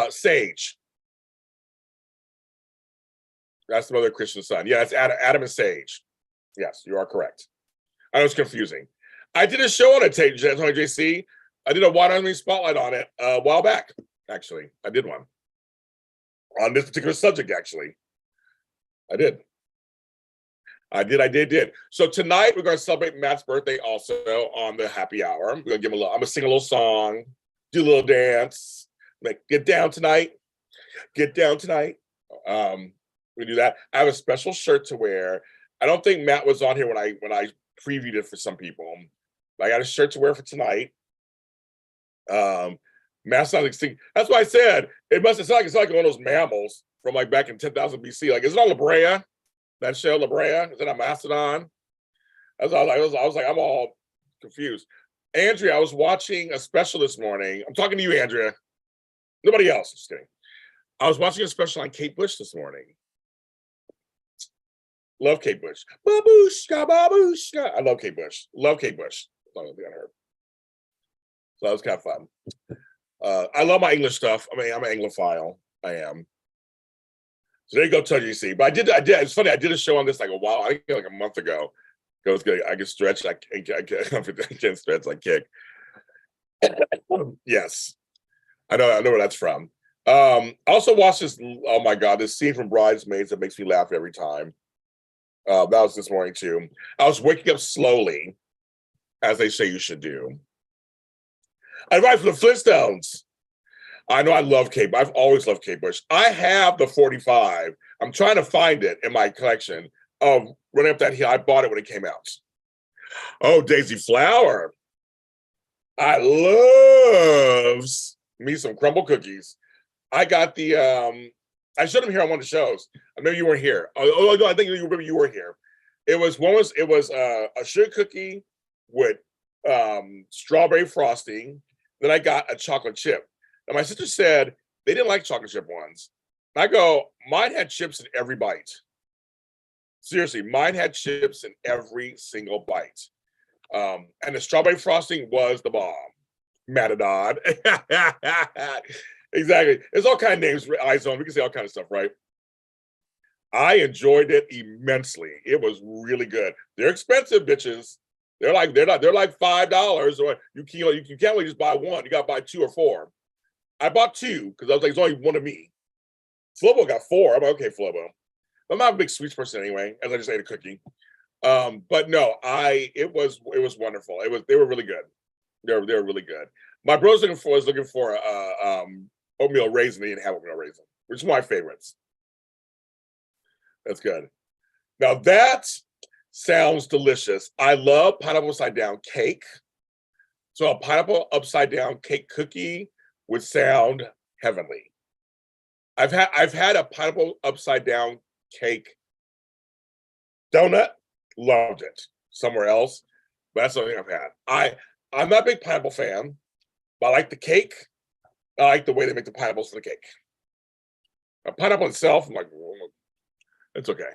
Sage. That's the mother of Christian's son. Yeah, it's Adam and Sage. Yes, you are correct. I know it's confusing. I did a show on it, JC. I did a Wide on Me spotlight on it a while back, actually. I did one. On this particular subject, actually. I did. So tonight we're going to celebrate Matt's birthday also on the happy hour. We're going to give him I'm going to sing a little song, do a little dance, get down tonight. We do that. I have a special shirt to wear. I don't think Matt was on here when I previewed it for some people. I got a shirt to wear for tonight. Matt's not extinct. That's why I said it's like one of those mammals from like back in 10,000 BC. Like, is it on La Brea? That show La Brea? Is it on Mastadon? I was like, I'm all confused. Andrea, I was watching a special this morning. I'm talking to you, Andrea. Nobody else. Just kidding. I was watching a special on Kate Bush this morning. Love Kate Bush. Babushka, babushka. I love Kate Bush. Love Kate Bush. That's all I heard. So that was kind of fun. I love my English stuff. I mean, I'm an Anglophile. I am. So there you go, JC. But I did. It's funny. I did a show on this like a while. I think like a month ago. It was good. I can stretch. I can't stretch. I kick. Yes, I know where that's from. I also watched this. Oh my God, this scene from Bridesmaids that makes me laugh every time. That was this morning too. I was waking up slowly, as they say you should do. I write for the Flintstones. I know I love Kate. I've always loved Kate Bush. I have the 45. I'm trying to find it in my collection of Running Up That Hill. I bought it when it came out. Oh, Daisy Flower. I loves me some crumble cookies. I got the I showed them here on one of the shows. Maybe you weren't here. Oh no, I think you were here. It was a sugar cookie with strawberry frosting. Then I got a chocolate chip. And my sister said they didn't like chocolate chip ones. I go, mine had chips in every bite. Seriously, mine had chips in every single bite. And the strawberry frosting was the bomb. Matadon. Exactly. There's all kind of names, iZone. We can say all kind of stuff, right? I enjoyed it immensely. It was really good. They're expensive, bitches. They're like $5, or you can't really just buy one. You gotta buy 2 or 4. I bought 2 because I was like, it's only one of me. Flobo got 4. I'm like, okay, Flobo. I'm not a big sweets person anyway, as I just ate a cookie. But no, it was wonderful. They were really good. They were really good. My bro was looking for oatmeal raisin. They didn't have oatmeal raisin, which is my favorites. That's good. Now that sounds delicious. I love pineapple upside down cake. So a pineapple upside down cake cookie would sound heavenly. I've had a pineapple upside down cake donut, loved it somewhere else, but that's the only thing I've had. I'm not a big pineapple fan, but I like the cake. I like the way they make the pineapples for the cake. A pineapple itself, I'm like, it's okay.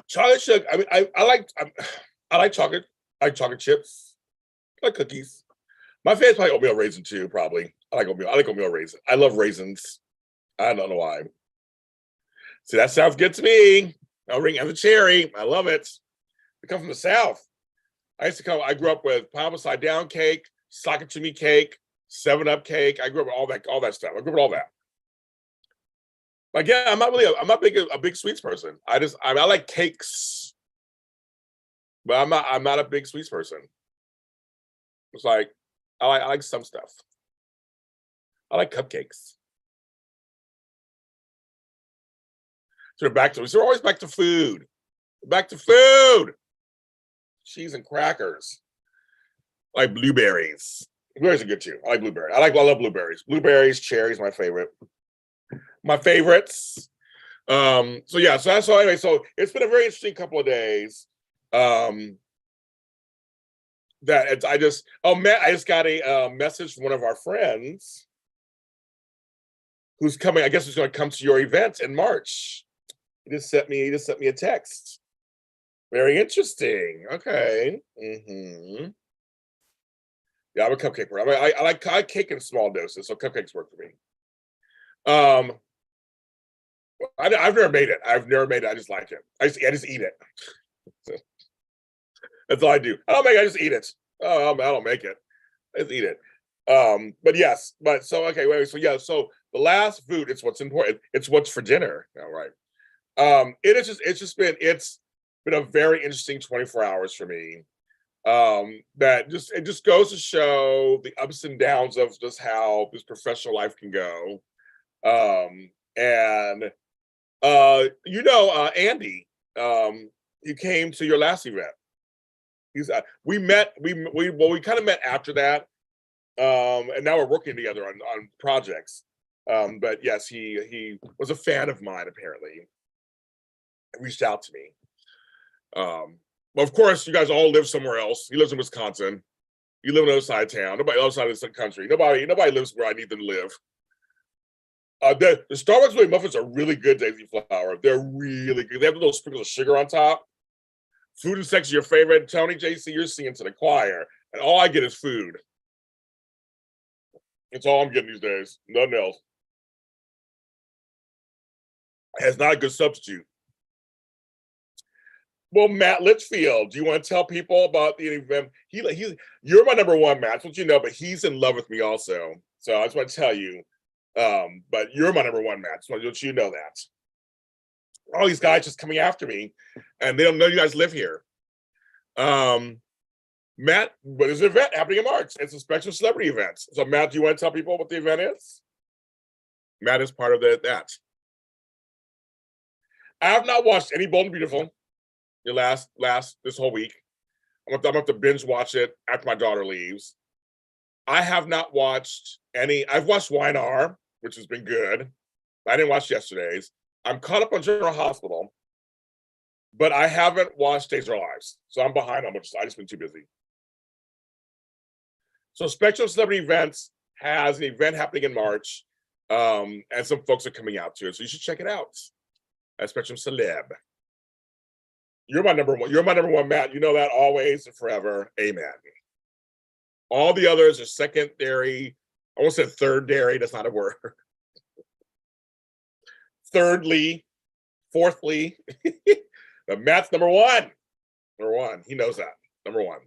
Chocolate chip. I mean, I like chocolate. I like chocolate chips. I like cookies. My favorite's probably oatmeal raisin too. Probably. I like oatmeal raisin. I love raisins. I don't know why. See, that sounds good to me. I'll ring as a cherry. I love it. I come from the South. I grew up with pineapple side down cake, socket chimney cake, 7-Up cake. I grew up with all that stuff. I grew up with all that. Again, I'm not a big sweets person. I like cakes, but I'm not a big sweets person. It's like I like some stuff. I like cupcakes. So we're always back to food. Back to food. Cheese and crackers. I like blueberries. Blueberries are good too. I like blueberries. I love blueberries. Blueberries, cherries, my favorite. My favorites. So that's all. Anyway, so it's been a very interesting couple of days. I just got a message from one of our friends who's coming. I guess who's going to come to your event in March. He just sent me a text. Very interesting. Okay. Mm-hmm. Yeah, I'm a cupcake person. I like cake in small doses, so cupcakes work for me. I've never made it. I just like it. I just eat it. That's all I do. I don't make it. I just eat it. I don't make it. I just eat it. But yes. But so okay. Wait. So yeah. So the last food. It's what's important. It's what's for dinner. All right. It's been a very interesting 24 hours for me. It just goes to show the ups and downs of just how this professional life can go. And Andy, he came to your last event. We kind of met after that. And now we're working together on projects. But yes, he was a fan of mine apparently. Reached out to me. Well, of course, you guys all live somewhere else. He lives in Wisconsin. You live on the other side of town. Nobody on the other side of the country. Nobody lives where I need them to live. The Starbucks Way muffins are really good, Daisy Flower. They're really good. They have a little sprinkles of sugar on top. Food and sex is your favorite. Tony, JC, you're singing to the choir. And all I get is food. That's all I'm getting these days. Nothing else. It's not a good substitute. Well, Matt Litchfield, do you want to tell people about the event? You're my number one, Matt. That's what you know, but he's in love with me also. So I just want to tell you. But you're my number one, Matt. So I want you to know that. All these guys just coming after me, and they don't know you guys live here. Matt, but there's an event happening in March. It's a special celebrity event. So, Matt, do you want to tell people what the event is? Matt is part of that. I have not watched any Bold and Beautiful. Your last this whole week. I'm gonna have to binge watch it after my daughter leaves. I have not watched any. I've watched YNR, which has been good. I didn't watch yesterday's. I'm caught up on General Hospital, but I haven't watched Days of Our Lives, so I'm behind on much. I just been too busy. So Spectrum Celebrity Events has an event happening in March, and some folks are coming out to it, so you should check it out at Spectrum Celeb. You're my number one. You're my number one, Matt. You know that always and forever. Amen. All the others are secondary. I almost said third dairy. That's not a word. thirdly, fourthly, Matt's number one. Number one. He knows that. Number one.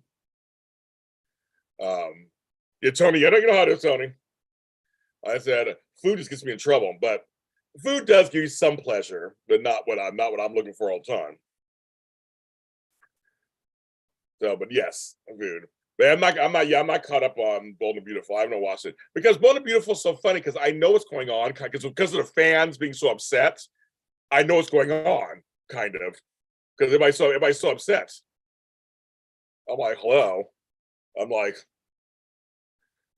Yeah, Tony, I know you know how it is, Tony. I said food just gets me in trouble, but food does give you some pleasure, but not what I'm looking for all the time. So, but yes, food. But I'm not caught up on Bold and Beautiful. I haven't watched it because Bold and Beautiful is so funny because I know what's going on because of the fans being so upset. I know what's going on, kind of, because everybody's so upset. I'm like, hello. I'm like,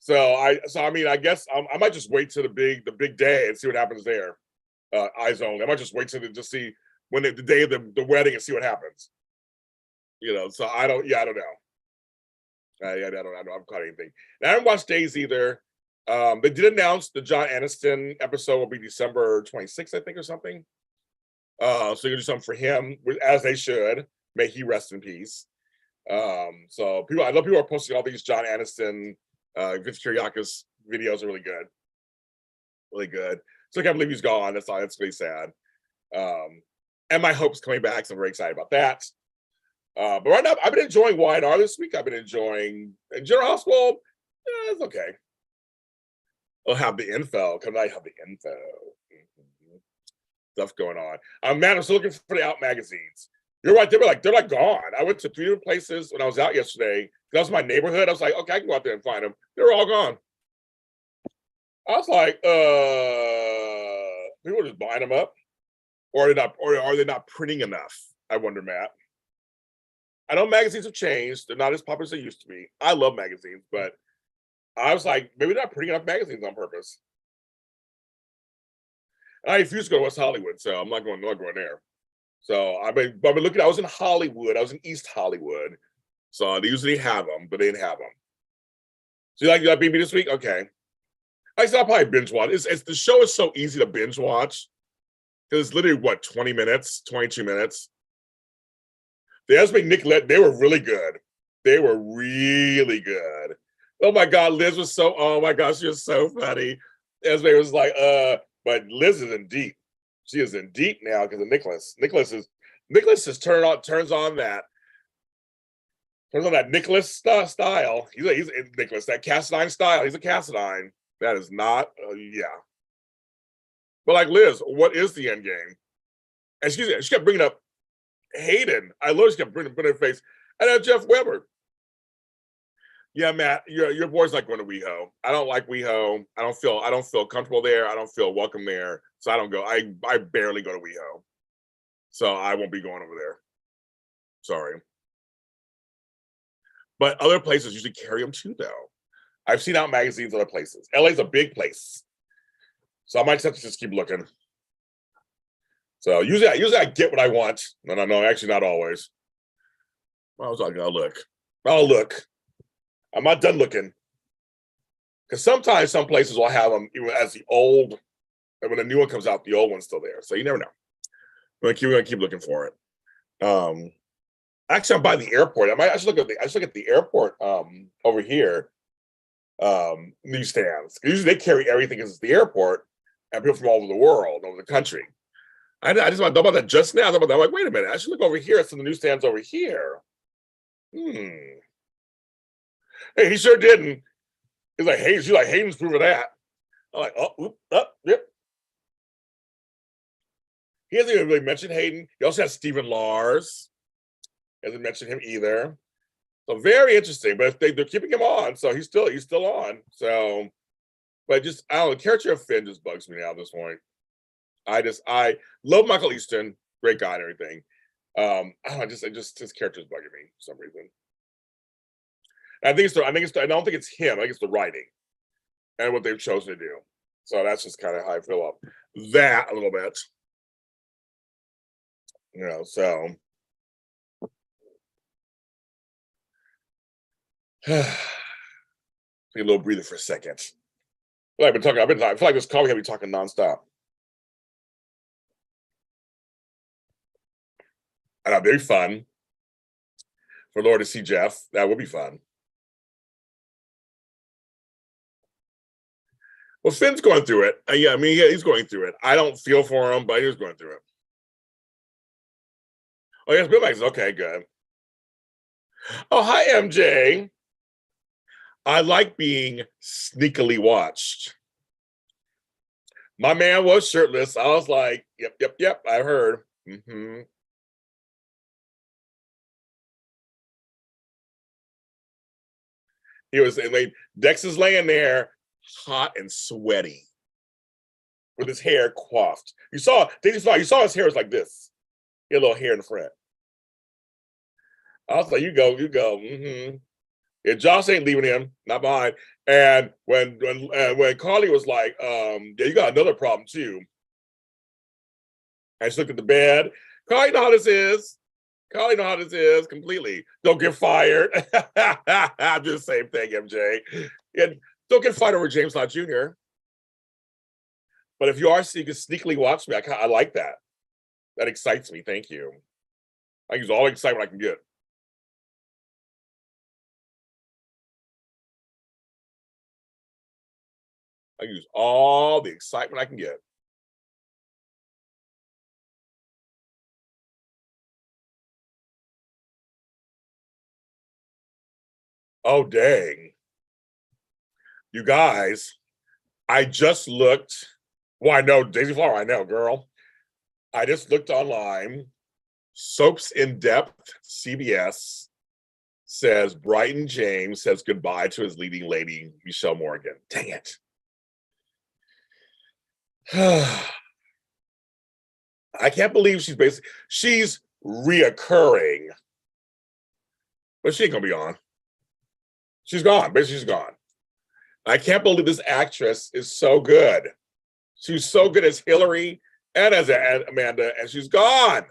I mean, I guess I might just wait till the big day and see what happens there. Eyes only. I might just wait till just see when the day of the wedding and see what happens. You know, so I don't know. I don't know. I haven't caught anything. And I haven't watched Days either. They did announce the John Aniston episode will be December 26th, I think, or something. So you can do something for him, as they should. May he rest in peace. So I love people are posting all these John Aniston, Vince Kiriakis videos are really good. Really good. So I can't believe he's gone. That's really sad. And my hope's coming back, so I'm very excited about that. But right now, I've been enjoying Y&R this week. I've been enjoying in General Hospital. It's okay. I'll have the info. Come on, have the info. Stuff going on. Man, I'm still looking for the Out magazines. You're right. They're like gone. I went to 3 different places when I was out yesterday. That was my neighborhood. I was like, okay, I can go out there and find them. They were all gone. I was like, people are just buying them up, or are they not printing enough? I wonder, Matt. I know magazines have changed. They're not as popular as they used to be. I love magazines, but I was like, maybe they're not printing enough magazines on purpose. And I refuse to go to West Hollywood, so I'm not going there. So I've been looking. I was in Hollywood. I was in East Hollywood. So they usually have them, but they didn't have them. So you like BB this week? Okay. I said I'll probably binge watch. The show is so easy to binge watch because it's literally 20 minutes, 22 minutes. The Esme Nicolette, they were really good. They were really good. Oh my God, Liz was so. Oh my gosh, she was so funny. Esme was like, but Liz is in deep. She is in deep now because of Nicholas. Nicholas turns on that Nicholas style. He's Nicholas, that Cassadine style. He's a Cassadine. That is not, yeah. But like Liz, what is the end game? And she kept bringing up Hayden. I love she kept bringing her face. And then Jeff Weber. Yeah, Matt, your boy's not going to WeHo. I don't like WeHo. I don't feel comfortable there. I don't feel welcome there. So I don't go. I barely go to WeHo. So I won't be going over there. Sorry. But other places usually carry them too, though. I've seen Out magazines other places. LA's a big place. So I might have to just keep looking. So usually I get what I want. No, actually not always. I was like, I'll look. I'm not done looking. Because sometimes some places will have them even as the old, and when the new one comes out, the old one's still there. So you never know. We're gonna keep looking for it. Actually, I'm by the airport. I should look at the airport over here. Newsstands. Usually they carry everything because it's the airport, and people from all over the world, over the country. I just thought about that just now. I'm like, wait a minute, I should look over here at some of the newsstands over here. Hey, he sure didn't. He's like, hey, she's like, Hayden's proof of that. I'm like, yep. He hasn't even really mentioned Hayden. He also has Stephen Lars. Hasn't mentioned him either. So very interesting. But they're keeping him on, so he's still on. So, but just I don't know. The character of Finn just bugs me now at this point. I love Michael Easton, great guy and everything. I don't know, just his character's bugging me for some reason. I don't think it's him. I think it's the writing and what they've chosen to do. So that's just kind of how I feel about that a little bit. You know, so take a little breather for a second. Well, I feel like this call we have been talking nonstop. And that'd be fun for Laura to see Jeff. That would be fun. Well, Finn's going through it. Yeah, I mean, yeah, he's going through it. I don't feel for him, but he's going through it. Oh, yes, Bill Max. Okay, good. Oh, hi, MJ. I like being sneakily watched. My man was shirtless. I was like, yep, I heard. Mm-hmm. He was like, Dex is laying there hot and sweaty with his hair coiffed. You saw his hair was like this. He had a little hair in the front. I was like, you go. Mm-hmm. Yeah, Josh ain't leaving him, not behind. And when Carly was like, yeah, you got another problem too. And she looked at the bed. Carly know how this is. Carly know how this is completely. Don't get fired. I do the same thing, MJ. And don't get fired over James Lott Jr. But if you are so you can sneakily watch me, I like that. That excites me. Thank you. I use all the excitement I can get. I use all the excitement I can get. Oh, dang. You guys, I just looked. Well, I know, Daisy Flower, I know, girl. I just looked online. Soaps in Depth, CBS, says Bryton James says goodbye to his leading lady, Michelle Morgan. Dang it. I can't believe she's reoccurring, but she ain't gonna be on. She's gone. Basically, she's gone. I can't believe this actress is so good. She's so good as Hillary and as Amanda, and she's gone.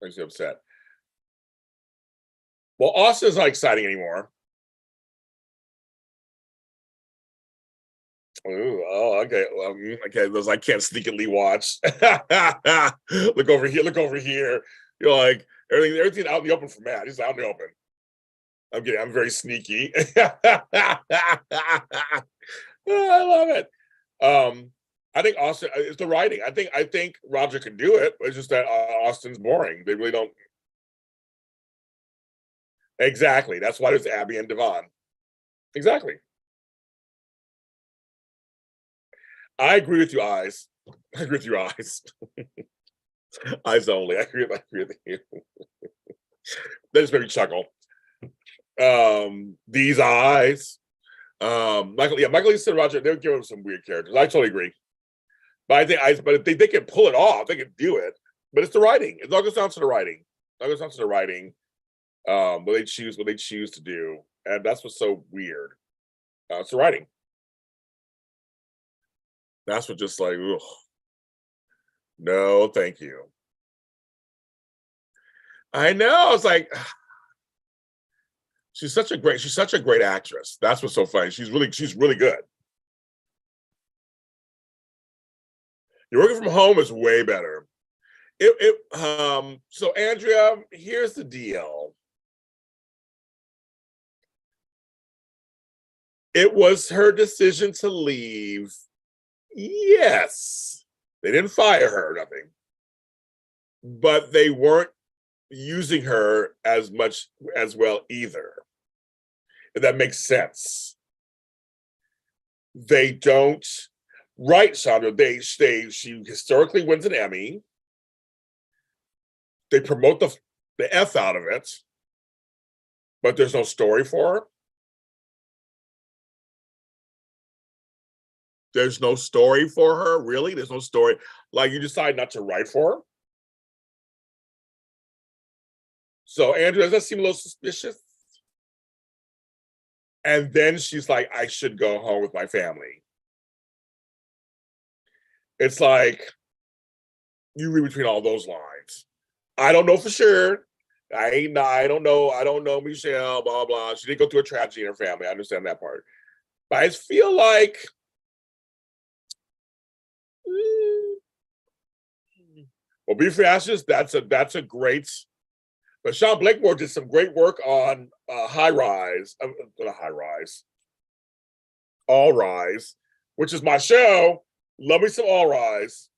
Makes me upset. Well, Austin's not exciting anymore. Ooh, oh, okay. Okay, those I can't sneakily watch. Look over here. Look over here. You're like everything out in the open for Matt. He's out in the open. I'm very sneaky. I love it. I think Austin. It's the writing. I think Roger can do it. It's just that Austin's boring. They really don't. Exactly. That's why there's Abby and Devon. Exactly. I agree with you, Eyes. I agree with you, Eyes. Eyes only. I agree with you. That just made me chuckle. These eyes. Michael Lee said Roger, they'll give him some weird characters. I totally agree. But if they can pull it off, they can do it. But it's the writing. It all goes down to the writing. It all goes down to the writing. What they choose to do. And that's what's so weird. It's the writing. That's what just like, ugh. No, thank you. I know. I was like, she's such a great actress. That's what's so funny. She's really good. You're working from home is way better. So Andrea, here's the deal. It was her decision to leave. Yes. They didn't fire her, nothing. But they weren't using her as much as well either. If that makes sense. They don't. Right, Sandra. She historically wins an Emmy. They promote the F out of it, but there's no story for her. There's no story for her, really. There's no story. Like you decide not to write for her. So Andrew, does that seem a little suspicious? And then she's like, I should go home with my family. It's like you read between all those lines. I don't know for sure. I don't know Michelle, blah, blah. She didn't go through a tragedy in her family. I understand that part. But I feel like well, Beef Ashes, that's a great. But Sean Blakemore did some great work on High Rise. Not High Rise. All Rise, which is my show. Love me some All Rise.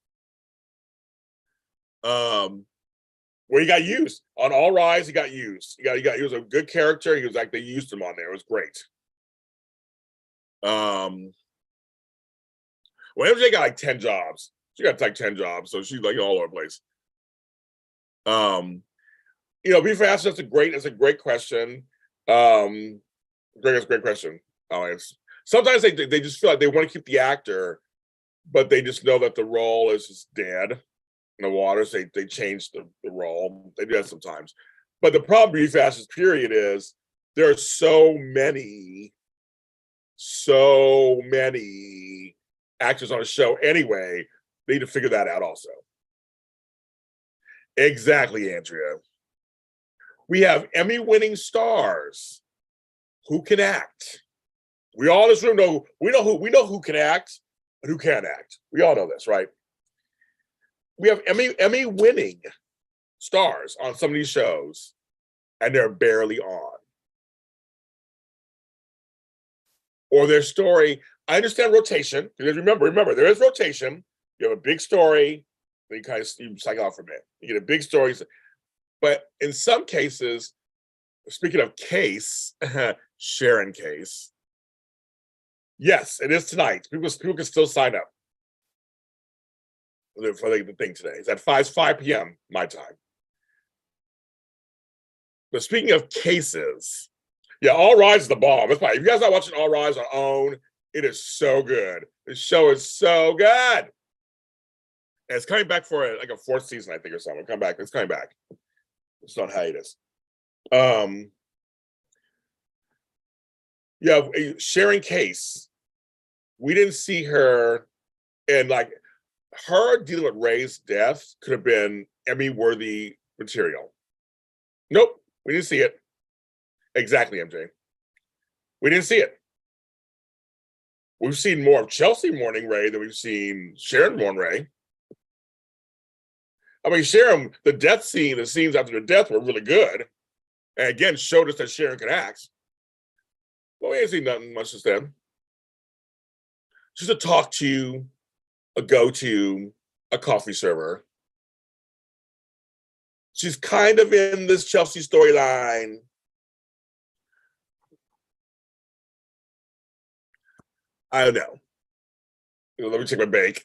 Where he got used on All Rise, he got used. He was a good character. He was like, they used him on there. It was great. Well, MJ got like 10 jobs. She got like 10 jobs, so she's like all over the place. Be fast. That's a great question. Great question. Sometimes they just feel like they want to keep the actor, but they just know that the role is just dead in the water. So they change the role. They do that sometimes. But the problem with Be Fastest period is there are so many actors on a show anyway. They need to figure that out also. Exactly, Andrea. We have Emmy-winning stars who can act. We all in this room know who can act and who can't act. We all know this, right? We have Emmy-winning stars on some of these shows, and they're barely on. Or their story. I understand rotation, because remember, there is rotation. You have a big story, then you cycle out from it. You get a big story. But in some cases, speaking of Case, Sharon Case, yes, it is tonight. People can still sign up for the thing today. It's at 5 p.m. my time. But speaking of cases, yeah, All Rise is the bomb. That's fine. If you guys are not watching All Rise on OWN, it is so good. The show is so good. And it's coming back for like a fourth season, I think, or something. It's coming back. It's on hiatus. Yeah, Sharon Case. We didn't see her, and like her dealing with Ray's death could have been Emmy-worthy material. Nope, we didn't see it. Exactly, MJ. We didn't see it. We've seen more of Chelsea mourning Ray than we've seen Sharon mourn Ray. I mean, Sharon, the scenes after the death were really good. And again, showed us that Sharon could act. Well, we ain't seen nothing much since then. She's a talk to, a go-to, a coffee server. She's kind of in this Chelsea storyline. I don't know. Let me check my bank.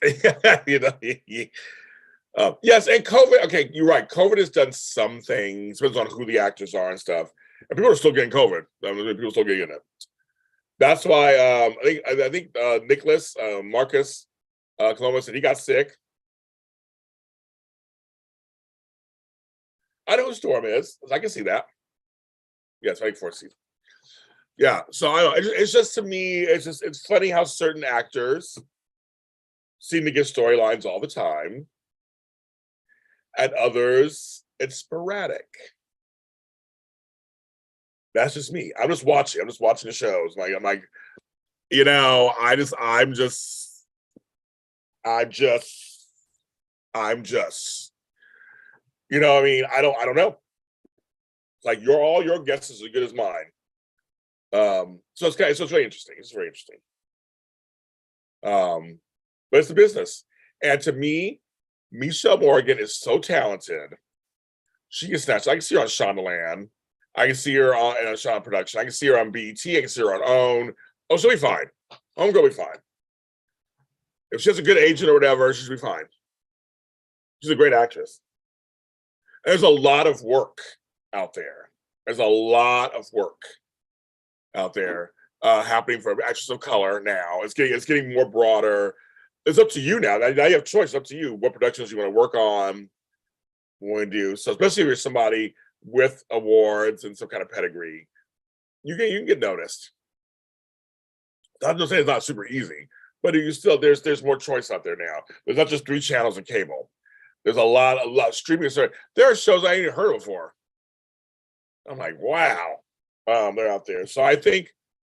Yes, and COVID. Okay, you're right. COVID has done some things. Depends on who the actors are and stuff. And people are still getting COVID. People are still getting it. That's why I think Nicholas Marcus Columbus said he got sick. I know who Storm is. I can see that. Yes, right, fourth season. Yeah, so I know. It's just, to me, it's funny how certain actors seem to get storylines all the time, and others it's sporadic. That's just me. I'm just watching the shows. I'm like, I'm just, I mean, I don't know. Like all your guesses are as good as mine. So it's very interesting. It's very interesting. But it's the business. And to me, Michelle Morgan is so talented. She can snatch. I can see her on Shondaland. I can see her on Shonda Production. I can see her on BET. I can see her on OWN. Oh, she'll be fine. I'm gonna be fine. If she has a good agent or whatever, she'll be fine. She's a great actress. There's a lot of work out there. Happening for actors of color now. It's getting more broader. It's up to you now. Now you have choice. It's up to you what productions you want to work on, want to do. So especially if you're somebody with awards and some kind of pedigree, you can get noticed. I'm not saying it's not super easy, but there's more choice out there now. There's not just 3 channels of cable. There's a lot of streaming. There are shows I ain't even heard of before. I'm like, wow, they're out there. So I think,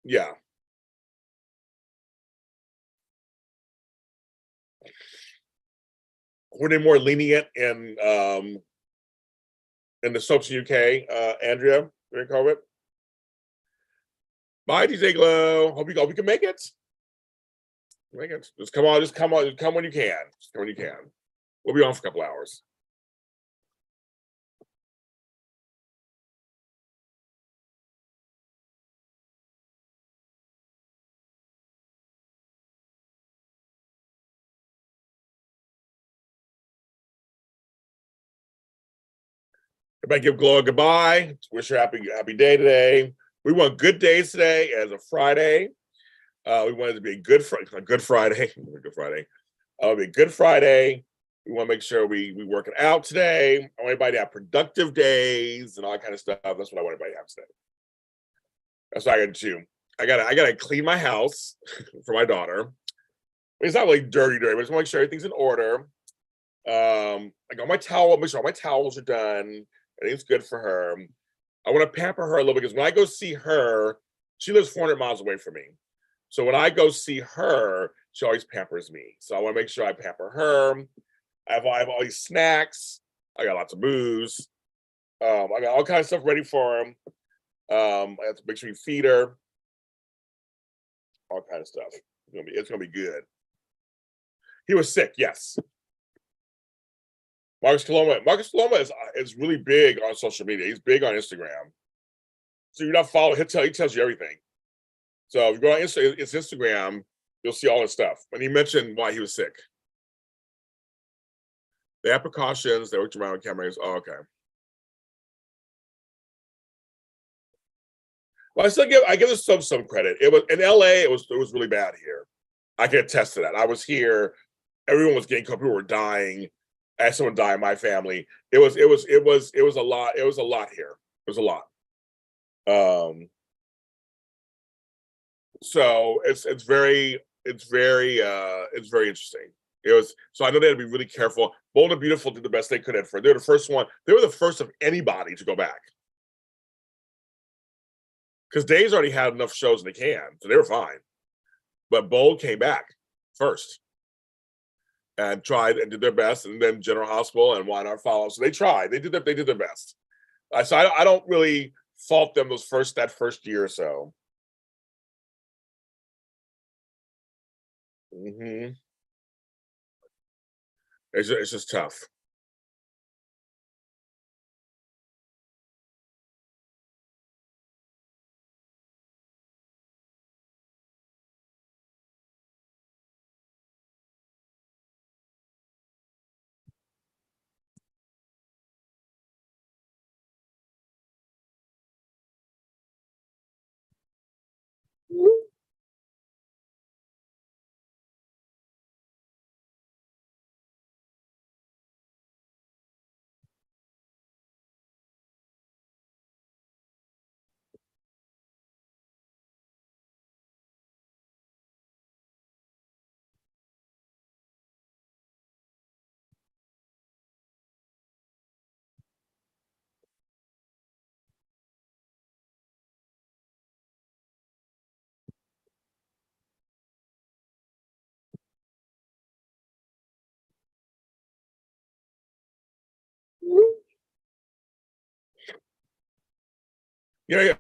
yeah. Were they more lenient in the soaps UK, Andrea, during COVID? Bye, DJ Glow. Hope we can make it. Just come on, just come when you can. Just come when you can. We'll be on for a couple hours. Everybody give Glow a goodbye. Wish her happy day today. We want good days today as a Friday. We want it to be a good Friday. Good Friday. Good Friday. It'll be a good Friday. We want to make sure we work it out today. I want everybody to have productive days and all that kind of stuff. That's what I want everybody to have today. That's what I got to do. I gotta clean my house for my daughter. It's not really dirty, but I just want to make sure everything's in order. I got my towel. Make sure all my towels are done. Everything's good for her. I want to pamper her a little bit because when I go see her, she lives 400 miles away from me. So when I go see her, she always pampers me. So I want to make sure I pamper her. I have all these snacks. I got lots of booze. I got all kinds of stuff ready for him. I have to make sure we feed her. All kind of stuff. It's gonna be good. He was sick, yes. Marcus Coloma is really big on social media. He's big on Instagram. So you're not following, he tells you everything. So if you go on his Instagram, you'll see all his stuff. And he mentioned why he was sick. They have precautions. They worked around with cameras. Oh, okay. Well, I give us some credit. It was in LA. It was really bad here. I can attest to that. I was here. Everyone was getting COVID. People were dying. I had someone die in my family. It was a lot. It was a lot here. It was a lot. So it's very interesting. It was, so I know they had to be really careful. Bold and Beautiful did the best they could for. They were the first one. They were the first of anybody to go back. Because Dave's already had enough shows in the can, so they were fine. But Bold came back first and tried and did their best, and then General Hospital and Wine Art followed. So they tried. They did their best. So I don't really fault them that first year or so. Mm-hmm. It's just tough.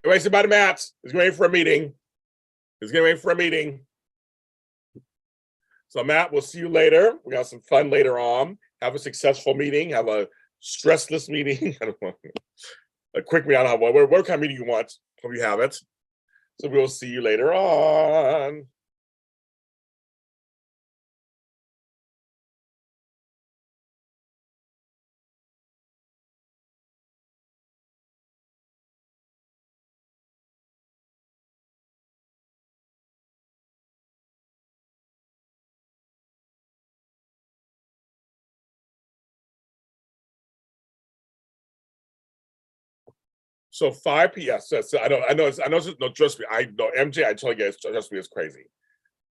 Wait about Matt. He's getting ready for a meeting. So Matt, we'll see you later. We got some fun later on. Have a successful meeting. Have a stressless meeting. I don't know. A quick meeting. I don't know what kind of meeting you want. Hope you have it. So we'll see you later on. So 5 p.m. So I know. No, trust me. I know MJ. I told you guys, trust me, it's crazy.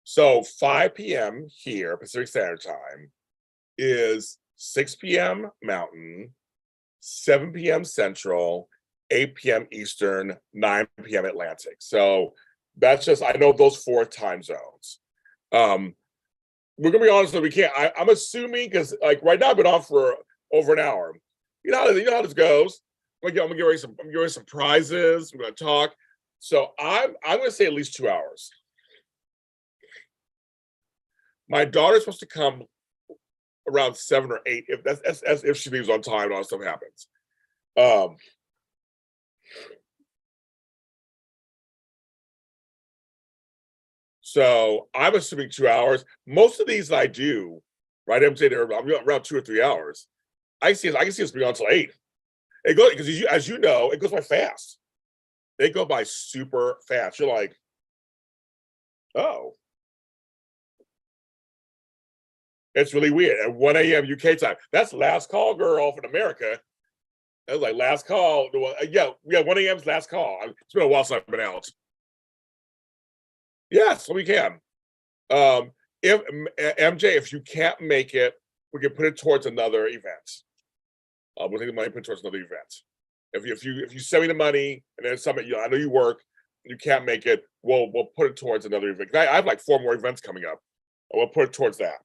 So 5 p.m. here, Pacific Standard Time, is 6 p.m. Mountain, 7 p.m. Central, 8 p.m. Eastern, 9 p.m. Atlantic. So that's just, I know those 4 time zones. We're gonna be honest that we can't. I'm assuming because like right now I've been on for over an hour. You know how this goes. I'm gonna give away some prizes. We're gonna talk. So I'm gonna say at least 2 hours. My daughter's supposed to come around 7 or 8, if that's if she leaves on time and all that stuff happens. So I'm assuming 2 hours. Most of these I do, right? I'm saying they're around 2 or 3 hours. I can see us being on until 8. It goes because as you know, it goes by fast. They go by super fast. You're like, oh, it's really weird. At 1 a.m. UK time. That's last call, girl, from America. That was like last call. Yeah, 1 a.m.'s last call. It's been a while since I've been out. Yes, we can. If MJ, if you can't make it, we can put it towards another event. We'll take the money, put it towards another event. If you send me the money and then something, I know you work, you can't make it, we'll put it towards another event. I have like 4 more events coming up. We'll put it towards that.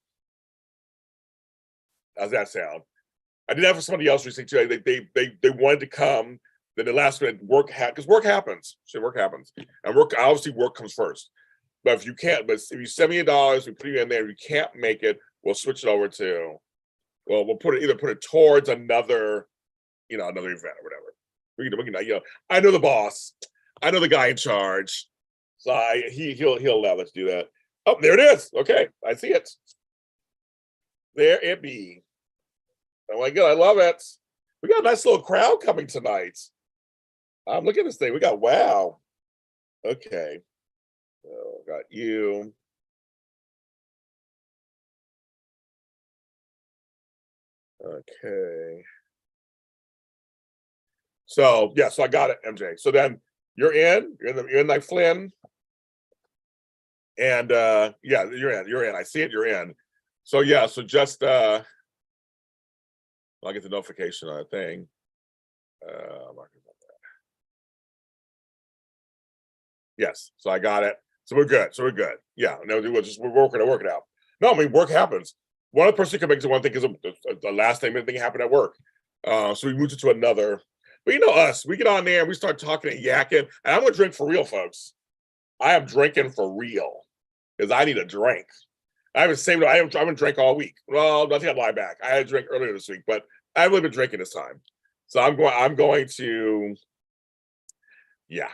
How's that sound? I did that for somebody else recently too. They wanted to come, then the last minute work because work happens. So work happens, and obviously work comes first. But if you can't, but if you send me $1, we put you in there. If you can't make it, we'll switch it over to, well, we'll put it towards another, another event or whatever. We can, I know the boss, I know the guy in charge, so he'll allow us to do that. Oh, there it is. Okay, I see it. There it be. Oh my God, I love it. We got a nice little crowd coming tonight. Look at this thing. We got, wow. Okay. So got you. Okay. So yeah, so I got it, MJ. So then you're in like Flynn. And yeah, you're in. I see it, you're in. So yeah, so just I'll get the notification on a thing. Yes, so I got it. So we're good. Yeah, no, we're working it out. No, I mean work happens. One person can make it one thing because the last thing happened at work. So we moved it to another. But you know us, we get on there and we start talking and yakking. And I'm gonna drink for real, folks. I am drinking for real because I need a drink. I haven't drank all week. Well, I think I lie back. I had a drink earlier this week, but I haven't been drinking this time. So I'm going to, yeah.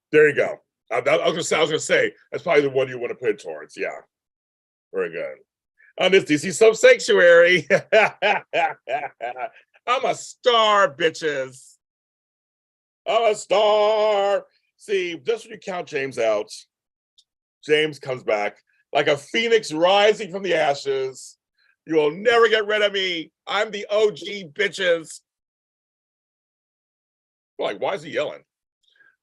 There you go. I was gonna say that's probably the one you want to put it towards. Yeah, very good. On this DC Sub Sanctuary, I'm a star, bitches. I'm a star. See, just when you count James out, James comes back like a phoenix rising from the ashes. You will never get rid of me. I'm the OG, bitches. Like, why is he yelling?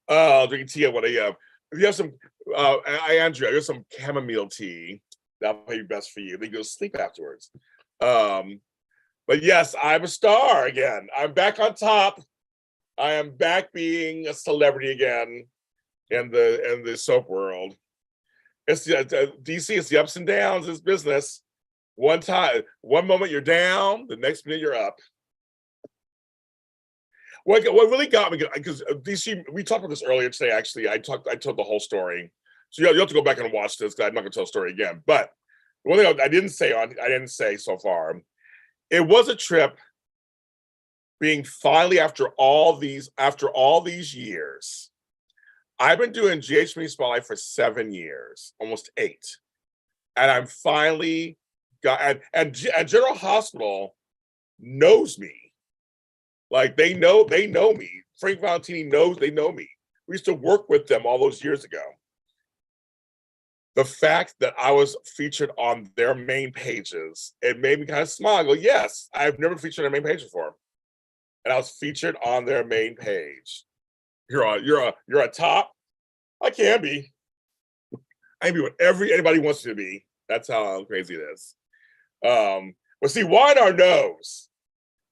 Drinking tea. What if you have some, Andrea, there's some chamomile tea. That'll be best for you. Then you go sleep afterwards. But yes, I'm a star again. I'm back on top. I am back being a celebrity again in the soap world. It's DC. It's the ups and downs. It's business. One moment you're down, the next minute you're up. What really got me, because DC, we talked about this earlier today. Actually, I told the whole story, so you have to go back and watch this because I'm not going to tell the story again. But one thing I didn't say so far, it was a trip. Being finally after all these years, I've been doing GH Spotlight for 7 years, almost 8, and I'm finally got and General Hospital knows me. Like they know me. Frank Valentini they know me. We used to work with them all those years ago. The fact that I was featured on their main pages, it made me kind of smile. I go, yes, I've never featured on their main page before. And I was featured on their main page. You're a top. I can be. I can be what anybody wants me to be. That's how crazy it is. But see, why our nose?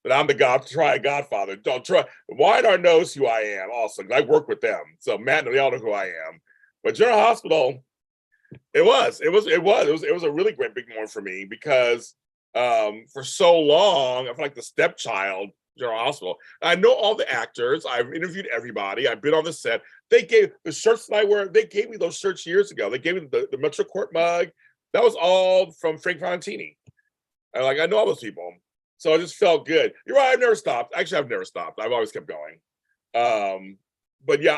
But I'm the godfather. Don't try. Y&R knows who I am also. I work with them. So Matt and they all know who I am. But General Hospital, it was a really great big moment for me because for so long, I feel like the stepchild, General Hospital. I know all the actors. I've interviewed everybody. I've been on the set. They gave the shirts that I wear. They gave me those shirts years ago. They gave me the Metro Court mug. That was all from Frank Valentini. I know all those people. So it just felt good. You're right. I've never stopped. Actually, I've never stopped. I've always kept going. But yeah,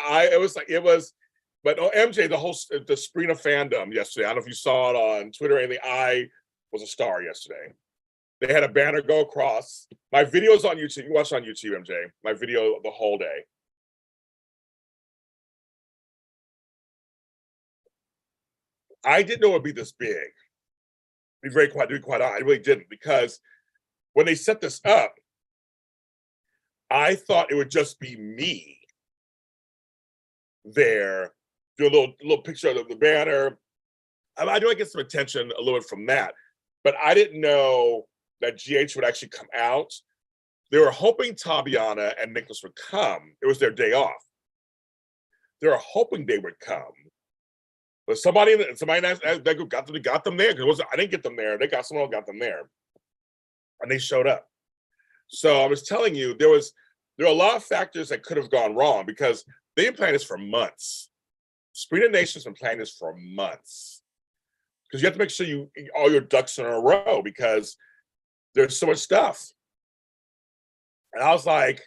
but MJ, the Sprina fandom yesterday. I don't know if you saw it on Twitter or anything. I was a star yesterday. They had a banner go across. My video's on YouTube. You can watch it on YouTube, MJ. My video the whole day. I didn't know it would be this big. To be quite honest, I really didn't, because when they set this up, I thought it would just be me there, do a little picture of the banner. I do get some attention a little bit from that, but I didn't know that GH would actually come out. They were hoping Tabiana and Nicholas would come. It was their day off. They were hoping they would come. But somebody got them there, because I didn't get them there. They got someone who got them there. And they showed up. So I was telling you, there are a lot of factors that could have gone wrong, because they've been planning this for months. Sprina Nation's been planning this for months. Because you have to make sure all your ducks are in a row, because there's so much stuff. And I was like,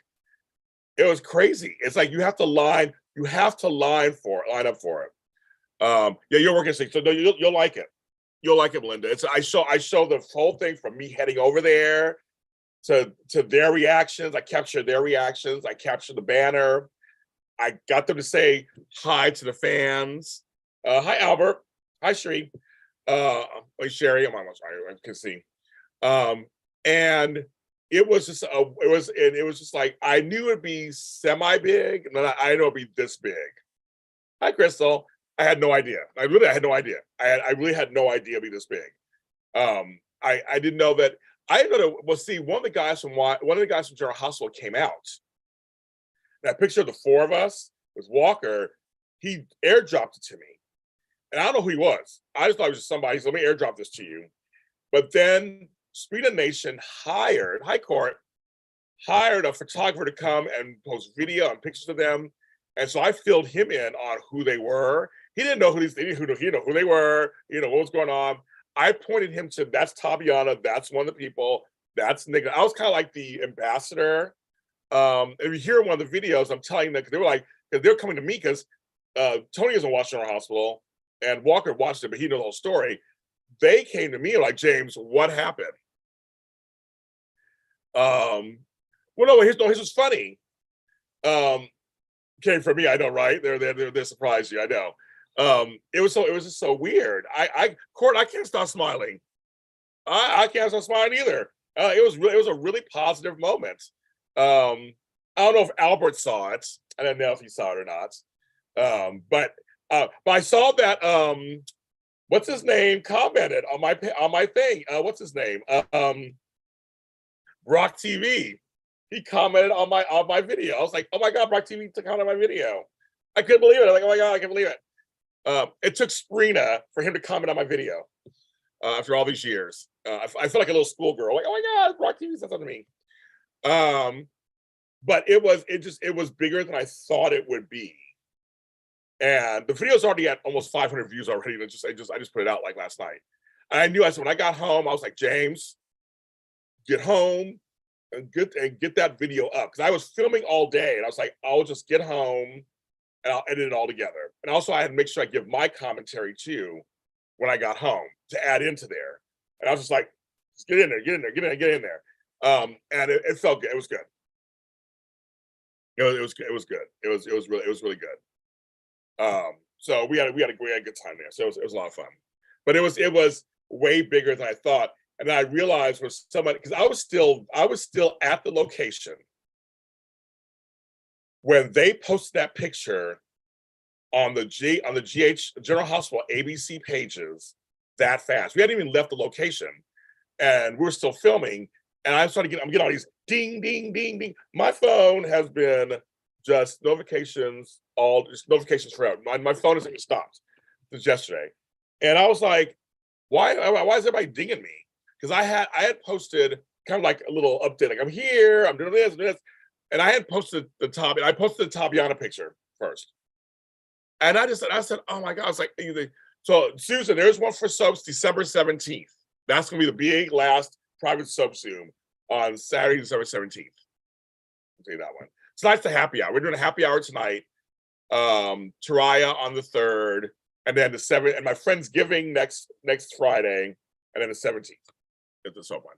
it was crazy. It's like you have to line up for it. Yeah, you're working 6, so no, you'll like it. You'll like it, Melinda. I show the whole thing from me heading over there to their reactions. I captured their reactions. I captured the banner. I got them to say hi to the fans. Hi, Albert. Hi, Sherry. Sherry. I'm almost right. I can see. And it was just like, I knew it'd be semi big, and then I know it'd be this big. Hi, Crystal. I had no idea. I really had no idea. I really had no idea it'd be this big. I didn't know that. I didn't know that. Well, see, one of the guys from General Hospital came out. That picture of the 4 of us with Walker, he airdropped it to me. And I don't know who he was. I just thought it was just somebody. So let me airdrop this to you. But then Sprina Nation hired a photographer to come and post video and pictures of them. And so I filled him in on who they were. He didn't know who they were, what was going on. I pointed him to, that's Tabiana, that's one of the people, that's Nick. I was kind of like the ambassador. If you hear one of the videos, I'm telling them, because they're coming to me, because Tony hasn't watched General Hospital, and Walker watched it, but he knows the whole story. They came to me like, James, what happened? Well, no, here's what's funny. Came from me, I know, right? They're surprised you, I know. It was just so weird. Court, I can't stop smiling. I can't stop smiling either. It was a really positive moment. I don't know if Albert saw it. I don't know if he saw it or not. But I saw that what's his name commented on my thing. What's his name? Brock TV. He commented on my video. I was like, oh my God, Brock TV took out on my video. I couldn't believe it. I'm like, oh my God, I can't believe it. It took Sprina for him to comment on my video after all these years. I feel like a little schoolgirl. Like, oh my God, Brock TV said something to me. But it was bigger than I thought it would be. And the video's already at almost 500 views already. I just put it out like last night. And I knew, when I got home, I was like, James, get home and get that video up. Because I was filming all day, and I was like, I'll just get home and I'll edit it all together. And also I had to make sure I give my commentary too when I got home to add into there. And I was just like, just get in there. And it felt good. It was good. It was good. It was really good. So we had a good time there. So it was a lot of fun. But it was way bigger than I thought. And I realized was somebody, because I was still at the location when they posted that picture on the GH General Hospital ABC pages that fast. We hadn't even left the location, and we were still filming. And I'm getting all these ding, ding, ding, ding. My phone has been just notifications, just notifications forever. My phone hasn't stopped since yesterday. And I was like, why is everybody dinging me? Because I had posted kind of like a little update, like I'm here, I'm doing this, and I had posted the Tabiana picture first. And I said, oh my God, I was like, so Susan, there's one for soaps December 17th. That's gonna be the big last private soap Zoom on Saturday, December 17th. I'll tell you that one. Tonight's the happy hour. We're doing a happy hour tonight. Teriah on the 3rd, and then the 7th, and my Friendsgiving next Friday, and then the 17th is the soap one.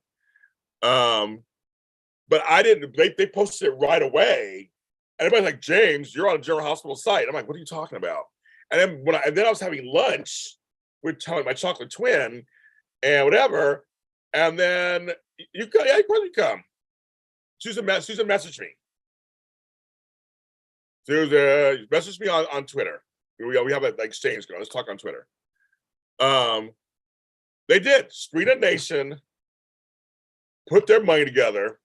But I didn't, they posted it right away. And everybody's like, James, you're on a General Hospital site. I'm like, what are you talking about? And then I was having lunch with my chocolate twin and whatever. And then you come, yeah, you come. Susan messaged me. Susan messaged me on Twitter. We have an exchange going. Let's talk on Twitter. They did. Sprina Nation put their money together.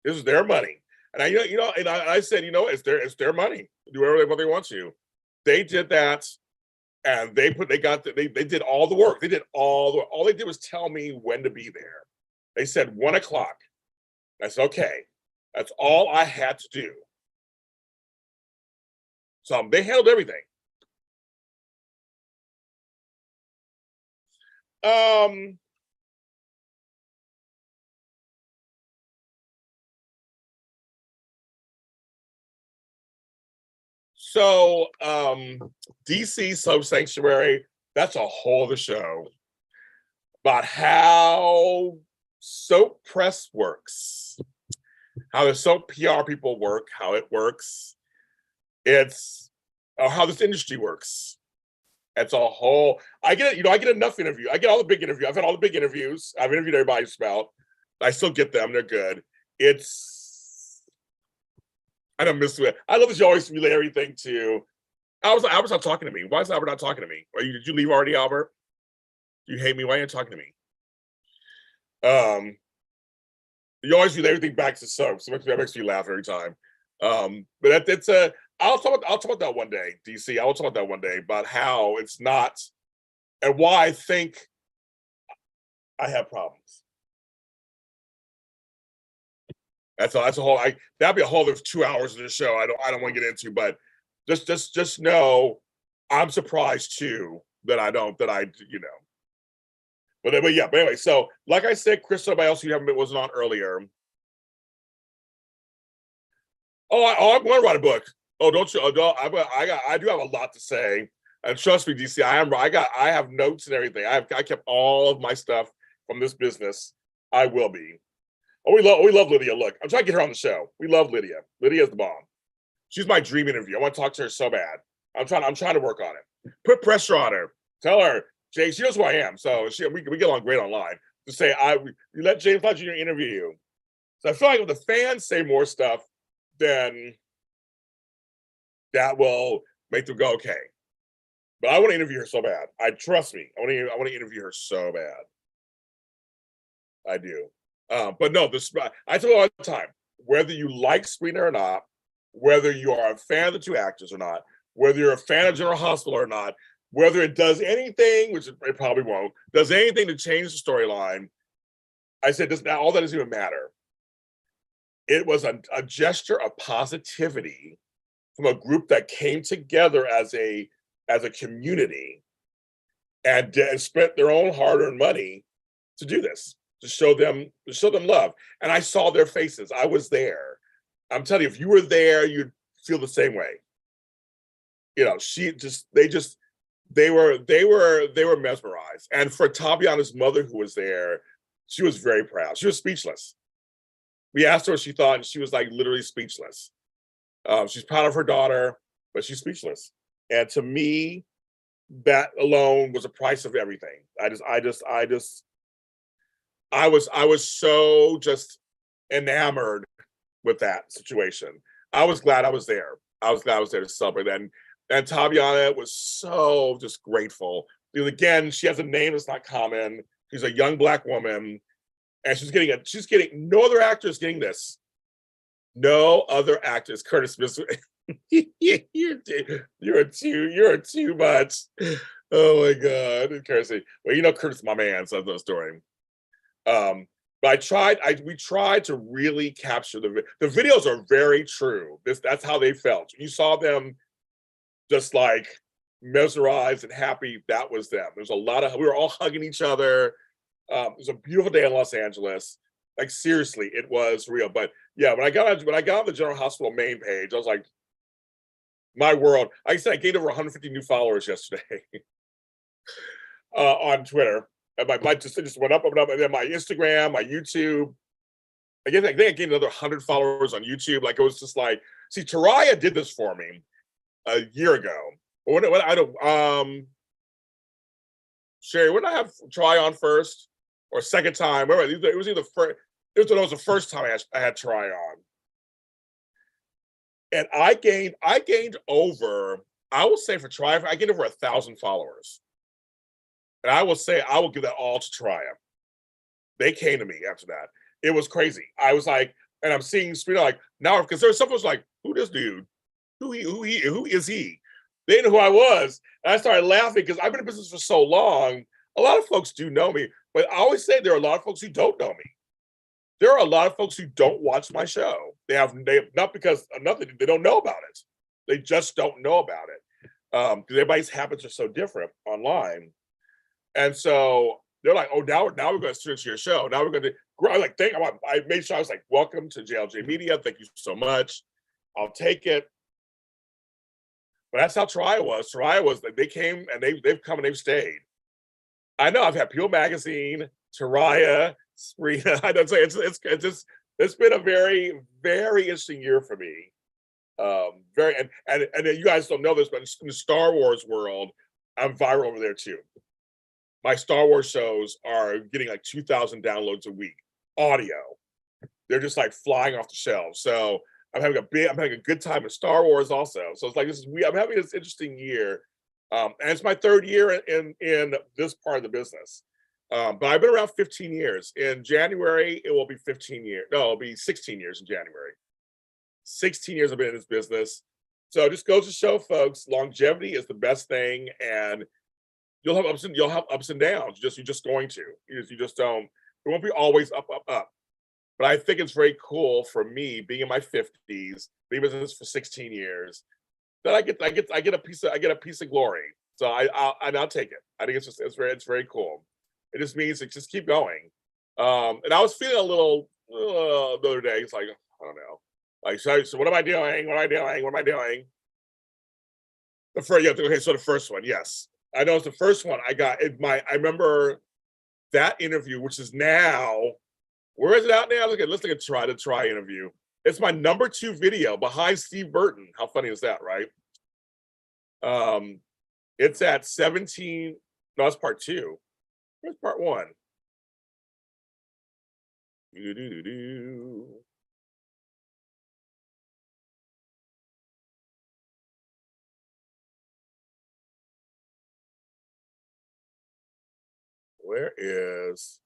This is their money. And I said, it's their money. Do whatever they want to. They did that, and they did all the work. They did all they did was tell me when to be there. They said 1 o'clock. I said, okay, that's all I had to do. So they handled everything. So DC Soap Sanctuary, that's a whole other show about how soap press works, how the soap PR people work, how it works. It's how this industry works. It's a whole, I get enough interview. I get all the big interviews. I've had all the big interviews. I've interviewed everybody just about. I still get them. They're good. I don't miss it. I love that you always relay everything to. Albert's not talking to me. Why is Albert not talking to me? Did you leave already, Albert? You hate me? Why aren't you talking to me? You always relay everything back to soap. So that makes me laugh every time. But it's I'll talk about that one day, DC. I will talk about that one day about how it's not, and why I think I have problems. That's a whole. That'd be a whole other 2 hours of the show. I don't want to get into, but just know I'm surprised too that I. But anyway, so like I said, Chris, somebody else who wasn't on earlier. I'm going to write a book. Oh, don't you? I do have a lot to say, and trust me, DC. I have notes and everything. I kept all of my stuff from this business. I will be. Oh, we love Lydia. Look, I'm trying to get her on the show. We love Lydia. Lydia's the bomb. She's my dream interview. I want to talk to her so bad. I'm trying to work on it. Put pressure on her. Tell her, James. She knows who I am, so we get along great online. To say you let James Lott Jr. interview you. So I feel like if the fans say more stuff, then that will make them go okay. But I want to interview her so bad. Trust me. I want to interview her so bad. I do. But no, I tell you all the time, whether you like Sprina or not, whether you are a fan of the two actors or not, whether you're a fan of General Hospital or not, whether it does anything, which it probably won't, does anything to change the storyline, I said, all that doesn't even matter. It was a gesture of positivity from a group that came together as a community and spent their own hard-earned money to do this, to show them love. And I saw their faces. I was there. I'm telling you, if you were there, you'd feel the same way. They were mesmerized. And for Tabiana's mother, who was there, she was very proud. She was speechless. We asked her what she thought, and she was like literally speechless. She's proud of her daughter, but she's speechless. And to me, that alone was a price of everything. I was so just enamored with that situation. I was glad I was there. I was glad I was there to celebrate that. And Tabiana was so just grateful. Because again, she has a name that's not common. She's a young Black woman. And she's getting no other actor is getting this. No other actor is Curtis Smith. You're too much. Oh my God, Curtis. Well, you know Curtis, my man, so no story. But we tried to really capture the videos are very true. That's how they felt. You saw them just like mesmerized and happy. That was them. There's a lot of, we were all hugging each other. It was a beautiful day in Los Angeles. Like seriously, it was real. But yeah, when I got on the General Hospital main page, I was like, my world. Like I said, I gained over 150 new followers yesterday on Twitter. And my just went up, and then my Instagram, my YouTube. I think I gained another 100 followers on YouTube. Like it was just like, see, Teriah did this for me a year ago. When I don't, Sherry, when I have Teriah on first or second time, it was either first. It was the first time I had Teriah on, and I gained over. I will say for Teriah, I gained over 1,000 followers. And I will say, I will give that all to Teriah. They came to me after that. It was crazy. I was like, and I'm seeing Sprina like now, because there was someone was like, who this dude? Who is he? They didn't know who I was. And I started laughing because I've been in business for so long. A lot of folks do know me, but I always say there are a lot of folks who don't know me. There are a lot of folks who don't watch my show. They have not because of nothing, they don't know about it. They just don't know about it. Because everybody's habits are so different online. And so they're like, oh, now we're going to switch to your show. Now we're going to grow. Like, I made sure I was like, welcome to JLJ Media. Thank you so much. I'll take it. But that's how Teriah was. Teriah was like, they came and they've come and they've stayed. I know I've had Peel Magazine, Teriah, Sprina. I don't say it's been a very, very interesting year for me. Very and you guys don't know this, but in the Star Wars world, I'm viral over there too. My Star Wars shows are getting like 2,000 downloads a week. Audio, they're just like flying off the shelves. So I'm having a good time in Star Wars also. So it's like I'm having this interesting year, and it's my third year in this part of the business. But I've been around 15 years. In January, it will be 15 years. No, it'll be 16 years in January. 16 years I've been in this business. So it just goes to show, folks, longevity is the best thing, and you'll have ups and downs. You're just going to. You just don't. It won't be always up. But I think it's very cool for me being in my 50s, being in business for 16 years, that I get a piece of glory. So I'll take it. I think it's very cool. It just means to just keep going. And I was feeling a little the other day. It's like, I don't know. Like, so what am I doing? What am I doing? So the first one, yes. I know it's the first one I got. I remember that interview, which is now, where is it out now? Let's look at the Teriah interview. It's my number 2 video behind Steve Burton. How funny is that, right? It's at 17. No, it's part 2. Where's part 1? Where is,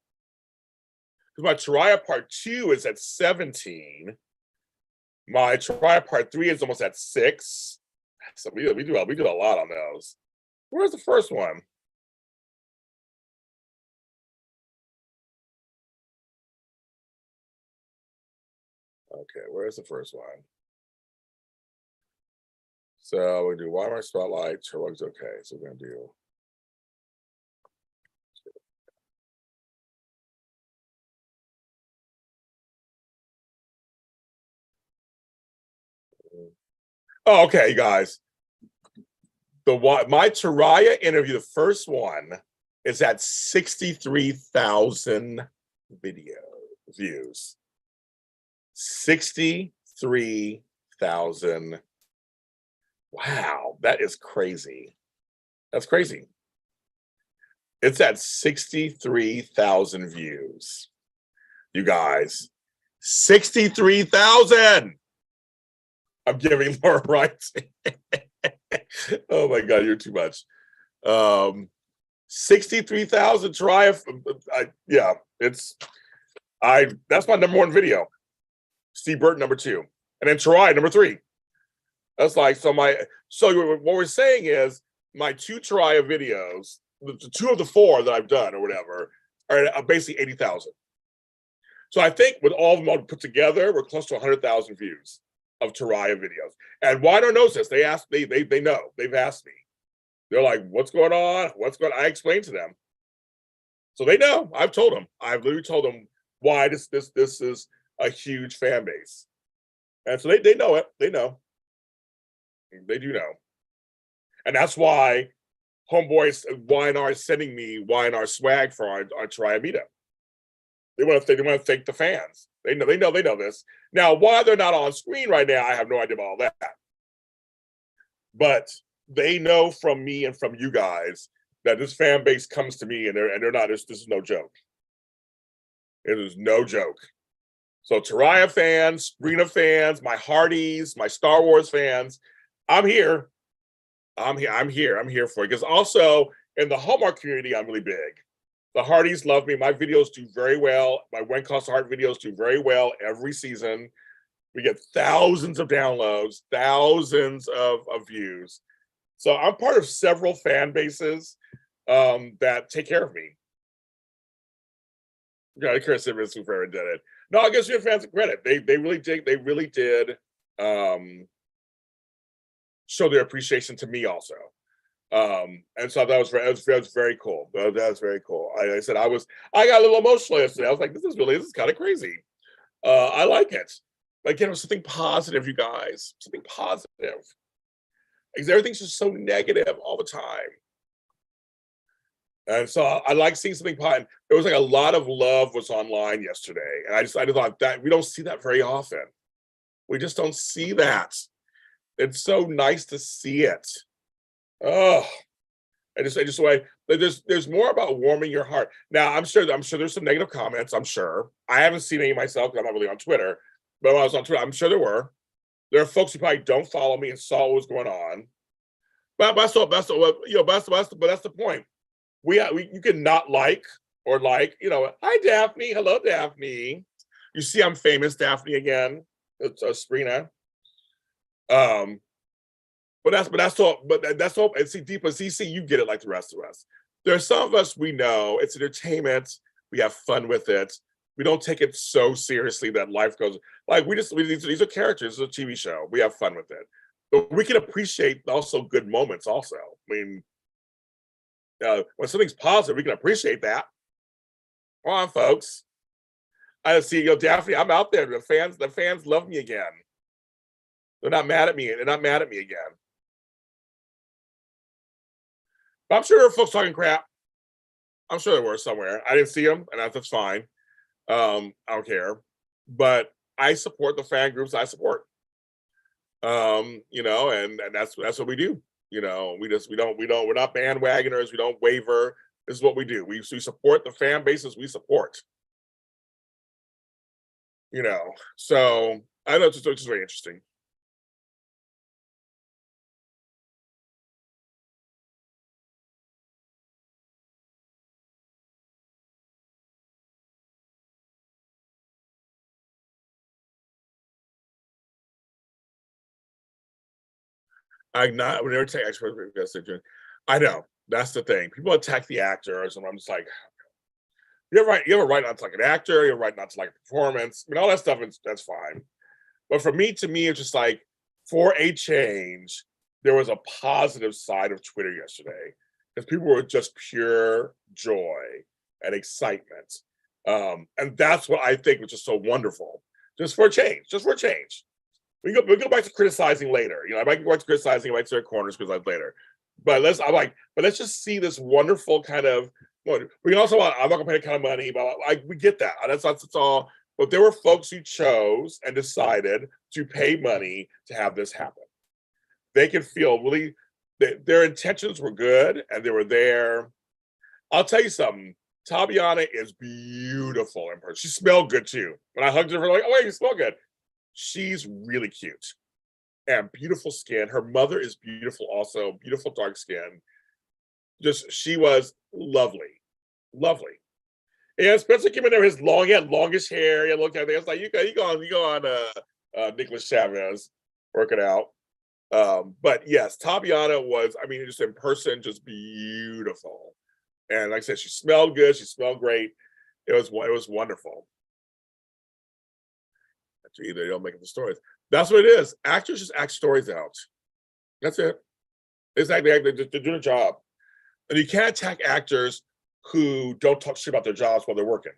because my Teriah part 2 is at 17. My Teriah part 3 is almost at 6. So we do a lot on those. Where's the first one? Okay, where's the first one? So we do Walmart Spotlight, Teriah's okay. So we're gonna do. Oh, okay, guys. My Teriah interview, the first one, is at 63,000 video views. 63,000. Wow, that is crazy. That's crazy. It's at 63,000 views. You guys, 63,000. I'm giving more rights. Oh my God, you're too much. 63,000 Teriah. Yeah, it's That's my #1 video. Steve Burton #2, and then Teriah #3. That's like so what we're saying is my 2 Teriah videos, the 2 of the 4 that I've done or whatever, are basically 80,000. So I think with all of them put together, we're close to 100,000 views of Teriah videos. And why don't know this? They asked me, they know, they've asked me. They're like, what's going on? What's going on? I explained to them. So they know. I've told them. I've literally told them why this is a huge fan base. And so they know it. They know. They do know. And that's why homeboys Y&R is sending me Y&R swag for our Teriah meetup. They want to thank the fans. They know this. Now, why they're not on screen right now, I have no idea about all that. But they know from me and from you guys that this fan base comes to me and they're not. This is no joke. It is no joke. So Teriah fans, Sprina fans, my Hardys, my Star Wars fans, I'm here. I'm here for it. Because also in the Hallmark community, I'm really big. The Hardys love me. My videos do very well. My When Cost Heart videos do very well every season. We get thousands of downloads, thousands of views. So I'm part of several fan bases that take care of me. Yeah, Chris Simmons who did it. No, I guess your fans credit. They really did show their appreciation to me also. And so that was very cool. That was very cool. I said I got a little emotional yesterday. I was like, this is kind of crazy. I like it. Again, it was something positive, you guys. Something positive. Because everything's just so negative all the time. And so I like seeing something positive. There was like a lot of love was online yesterday. And I just thought that we don't see that very often. We just don't see that. It's so nice to see it. Oh, there's more about warming your heart. Now, I'm sure there's some negative comments. I'm sure. I haven't seen any myself because I'm not really on Twitter. But when I was on Twitter, I'm sure there were. There are folks who probably don't follow me and saw what was going on. But that's the point. You can not like or like, hi Daphne, hello Daphne. You see, I'm famous, Daphne again. It's Sprina. But that's all. And see, Deepa, CC, you get it like the rest of us. There are some of us we know it's entertainment. We have fun with it. We don't take it so seriously that life goes like these are characters. It's a TV show. We have fun with it, but we can appreciate also good moments. Also, I mean, when something's positive, we can appreciate that. Come on, folks. I see, Daphne. I'm out there. The fans love me again. They're not mad at me. They're not mad at me again. But I'm sure there are folks talking crap. I'm sure there were somewhere. I didn't see them, and that's fine. I don't care. But I support the fan groups I support. And that's what we do. We're not bandwagoners, we don't waver. This is what we do. We support the fan bases we support. So I know it's just very interesting. I'm not. We never take expert investigation. I know that's the thing. People attack the actors, and I'm just like, you have a right not to like an actor. You have a right not to like a performance. I mean, all that stuff. That's fine. But to me, it's just like for a change, there was a positive side of Twitter yesterday because people were just pure joy and excitement, and that's what I think was just so wonderful. Just for a change. We go back to criticizing later. I might go back to criticizing, I might start corners criticize later. But let's just see this wonderful kind of. We can also. I'm not gonna pay that kind of money, but we get that. That's all. But there were folks who chose and decided to pay money to have this happen. They can feel really. Their intentions were good, and they were there. I'll tell you something. Tabiana is beautiful in person. She smelled good too. When I hugged her, like, oh wait, you smell good. She's really cute and beautiful skin. Her mother is beautiful also, beautiful dark skin. She was lovely. Yeah, Spencer came in there, his long, he had longish hair. He had looked at it. It's like you go on Nicholas Chavez, work it out. But yes, Tabiana was, I mean, just in person, just beautiful. And like I said, she smelled good. She smelled great. It was wonderful. Either they don't make up the stories. That's what it is. Actors just act stories out. That's it. It's like they're doing a job. And you can't attack actors who don't talk shit about their jobs while they're working.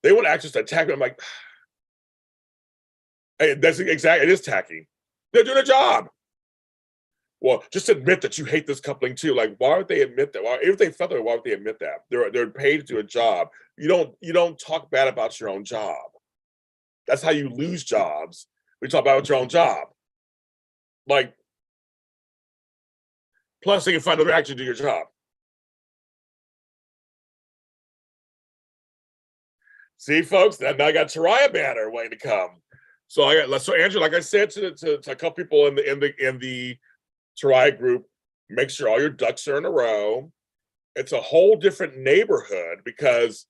They want actors to attack them. I'm like, hey, that's exactly, it is tacky. They're doing a job. Well, just admit that you hate this coupling too. Like, why would they admit that? Why, if they felt that, why would they admit that? They're paid to do a job. You don't talk bad about your own job. That's how you lose jobs. We talk about your own job. Like, plus they can find another actor to do your job. See, folks, now I got Teriah banner waiting to come. So Andrew, like I said to a couple people in the Teriah group, make sure all your ducks are in a row. It's a whole different neighborhood because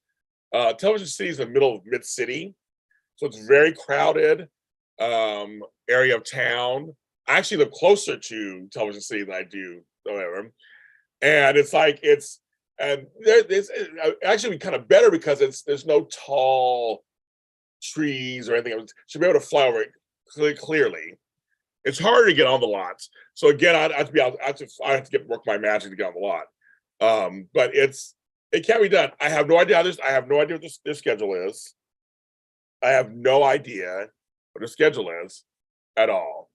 Television City is in the middle of mid-city. So it's very crowded area of town. I actually live closer to Television City than I do, whatever. And it's like it's actually kind of better because there's no tall trees or anything. Should be able to fly over it clearly. It's harder to get on the lots. So again, I have to work my magic to get on the lot. But it can be done. I have no idea what this schedule is. I have no idea what the schedule is at all.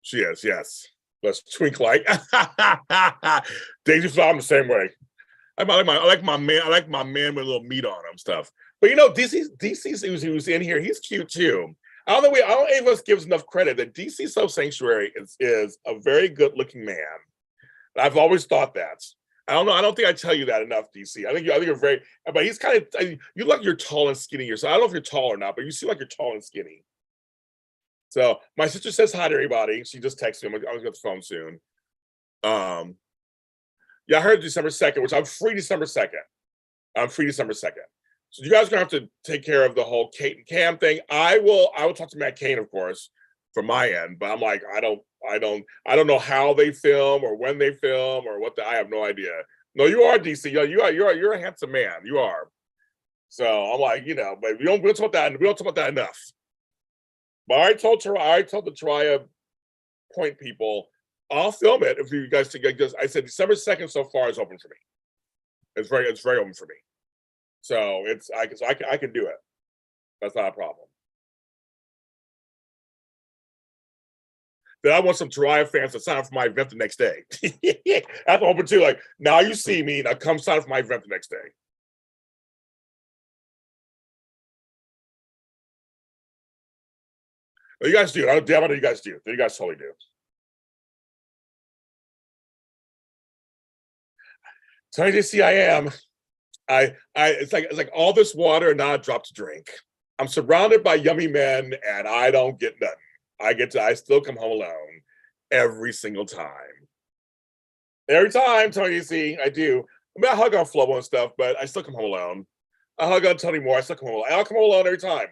She is, yes. Let's twink like Daisy Flower. I'm the same way. I like my man with a little meat on him stuff. But you know, DC who's in here, he's cute too. I don't think any of us gives enough credit that DC Soul Sanctuary is a very good looking man. I've always thought that. I don't know. I don't think I tell you that enough, DC. I think you're very, but he's kind of, you look like you're tall and skinny yourself. I don't know if you're tall or not, but you seem like you're tall and skinny. So my sister says hi to everybody. She just texted me. I'm gonna get the phone soon. Yeah, I heard December 2nd, which I'm free December 2nd. I'm free December 2nd. So you guys are gonna have to take care of the whole Kate and Cam thing. I will talk to Matt Kane, of course, from my end, but I'm like, I don't know how they film or when they film or I have no idea. No, you are DC. You're a handsome man. You are. So I'm like, but we don't talk about that enough. But I told the Teriah Point people, I'll film it if you guys take it. Because I said December 2nd so far is open for me. It's very open for me. So I can do it. That's not a problem. Then I want some Teriah fans to sign up for my event the next day. That's open too. Like, now you see me, now come sign up for my event the next day. You guys do. I know you guys do. You guys totally do. So I am. It's like all this water and not a drop to drink. I'm surrounded by yummy men and I don't get nothing. I still come home alone every single time. Every time, Tony, see, I do. I mean, I hug on Flobo and stuff, but I still come home alone. I hug on Tony Moore. I still come home alone. I'll come home alone every time.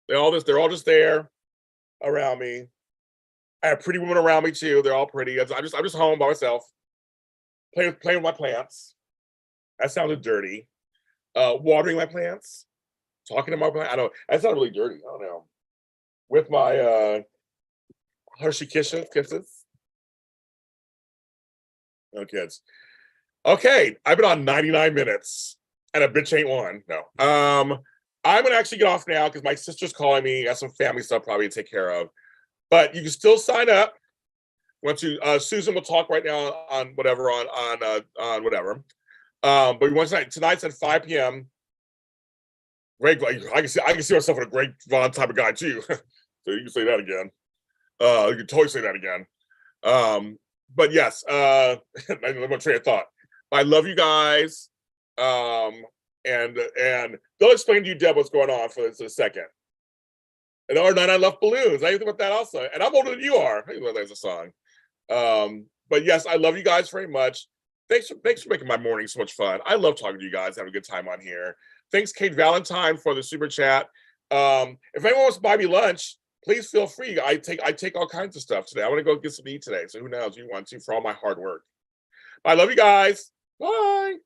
They're all just there around me. I have pretty women around me too. They're all pretty. I'm just home by myself, playing with my plants. That sounded dirty. Watering my plants, talking to my plants. I don't. That's not really dirty. I don't know. With my Hershey kisses. No kids. Okay, I've been on 99 minutes, and a bitch ain't one. No. I'm gonna actually get off now because my sister's calling me. Got some family stuff probably to take care of. But you can still sign up. Once you Susan will talk right now on whatever on whatever. But once tonight's at 5 p.m. Great, I can see myself in a great Vaughn type of guy too. So you can say that again. You can totally say that again. But yes, I'm gonna train of thought. I love you guys. And they'll explain to you, Deb, what's going on for this in a second. And R9, I love balloons. I think about that also. And I'm older than you are. I think that's a song. But yes, I love you guys very much. Thanks for making my morning so much fun. I love talking to you guys, having a good time on here. Thanks, Kate Valentine, for the super chat. If anyone wants to buy me lunch, please feel free. I take all kinds of stuff today. I want to go get some to eat today. So who knows? You want to for all my hard work. I love you guys. Bye.